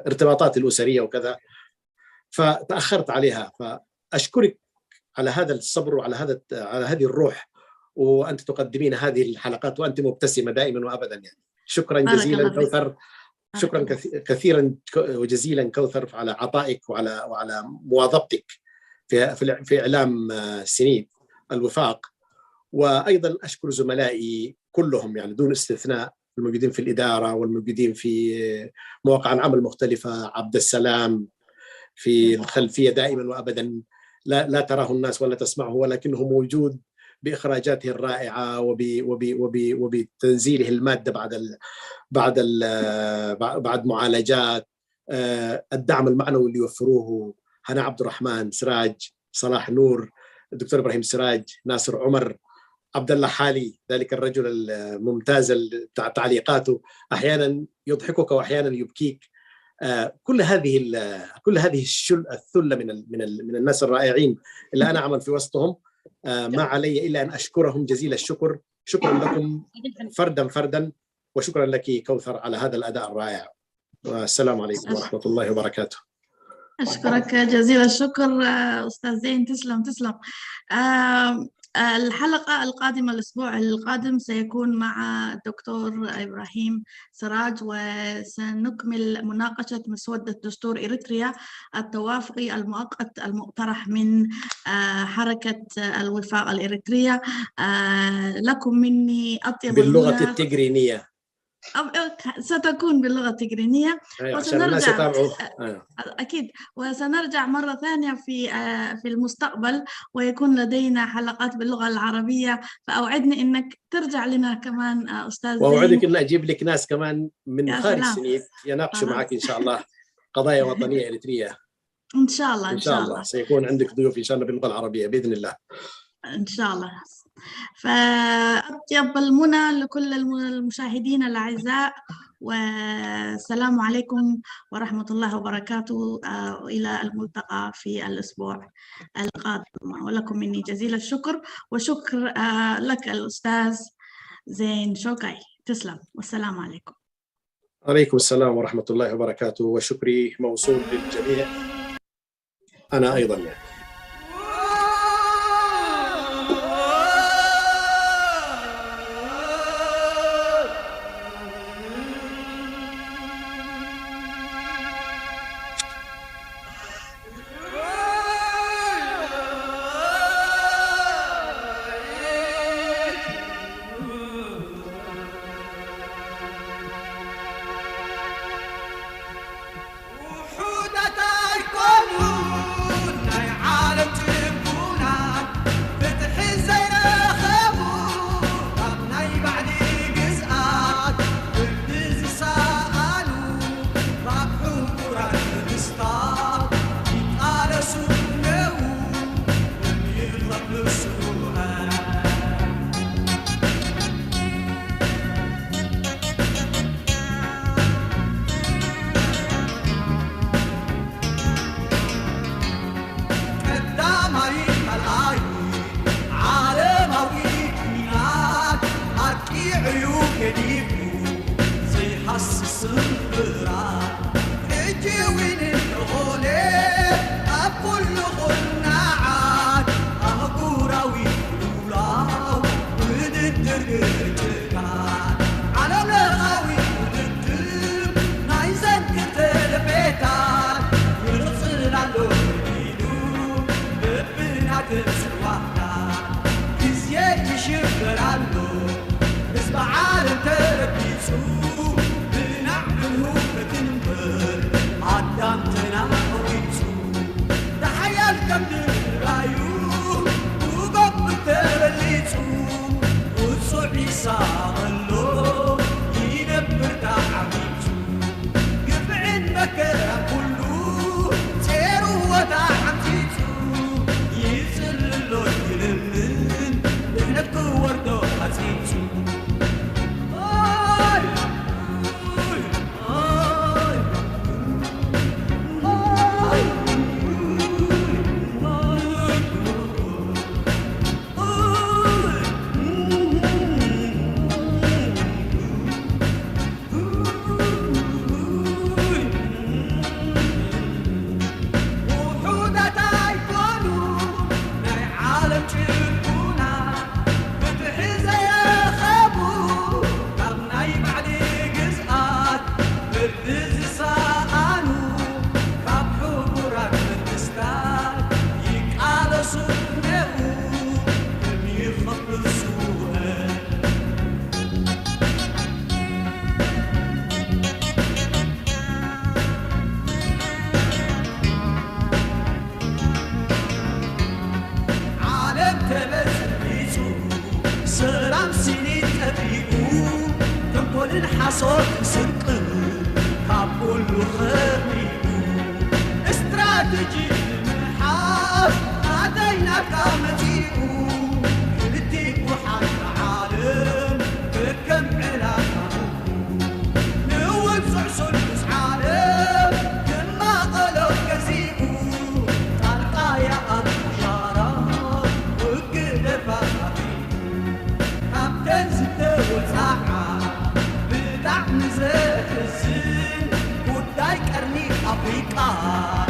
ارتباطاتي الأسرية وكذا، فتأخرت عليها. فأشكرك على هذا الصبر وعلى هذه الروح، وأنت تقدمين هذه الحلقات وأنت مبتسمة دائما وأبدا. يعني شكرا جزيلا كوثر، شكرا كثيرا وجزيلا كوثر على عطائك وعلى مواظبتك في إعلام سنين الوفاق. وأيضا أشكر زملائي كلهم، يعني دون استثناء، الموجودين في الإدارة والموجودين في مواقع العمل المختلفة. عبد السلام في الخلفية دائما وأبدا، لا تراه الناس ولا تسمعه، ولكنه موجود بإخراجاته الرائعة وبتنزيله المادة بعد معالجات. الدعم المعنوي اللي يوفروه هنا عبد الرحمن، سراج، صلاح نور، الدكتور إبراهيم سراج، ناصر عمر، عبد الله حالي، ذلك الرجل الممتاز بتاع تعليقاته، أحيانا يضحكك وأحيانا يبكيك. كل هذه الثلة من الناس الرائعين اللي أنا أعمل في وسطهم، ما علي إلا أن أشكرهم جزيل الشكر. شكرا لكم فردا، وشكرا لك كوثر على هذا الأداء الرائع. والسلام عليكم ورحمة الله وبركاته. أشكرك جزيل الشكر أستاذ زين، تسلم. الحلقة القادمة الأسبوع القادم سيكون مع الدكتور إبراهيم سراج، وسنكمل مناقشة مسودة دستور إريتريا التوافقي المؤقت المقترح من حركة الوفاق الإريترية. لكم مني أطيب باللغة التجرينية، ستكون باللغة التجرينية، وسنرجع أكيد، وسنرجع مرة ثانية في المستقبل، ويكون لدينا حلقات باللغة العربية. فأوعدني إنك ترجع لنا كمان أستاذ زين، وأوعدك إن أجيب لك ناس كمان من خارج سنيد يناقشوا معك إن شاء الله قضايا وطنية إريترية. إن شاء الله. إن شاء الله سيكون عندك ضيوف إن شاء الله باللغة العربية بإذن الله. إن شاء الله. فأطيب المنى لكل المشاهدين الأعزاء، والسلام عليكم ورحمة الله وبركاته. إلى الملتقى في الأسبوع القادم، ولكم مني جزيل الشكر، وشكر لك الأستاذ زين شوقي. تسلم، والسلام عليكم. عليكم السلام ورحمة الله وبركاته، وشكري موصول للجميع. أنا أيضا يعني. عالم تربيته بنعمله بتنبر عالدم تجي محاس نادينا كامتيكو كلتيك وحال عالم بكم علاقة نوزع سلس عالم كما قلب كزيكو طلقايا أبشارة وقد فاقي أبتن ستة وساعة بدعم زيت الزين وداي كرني أفريقا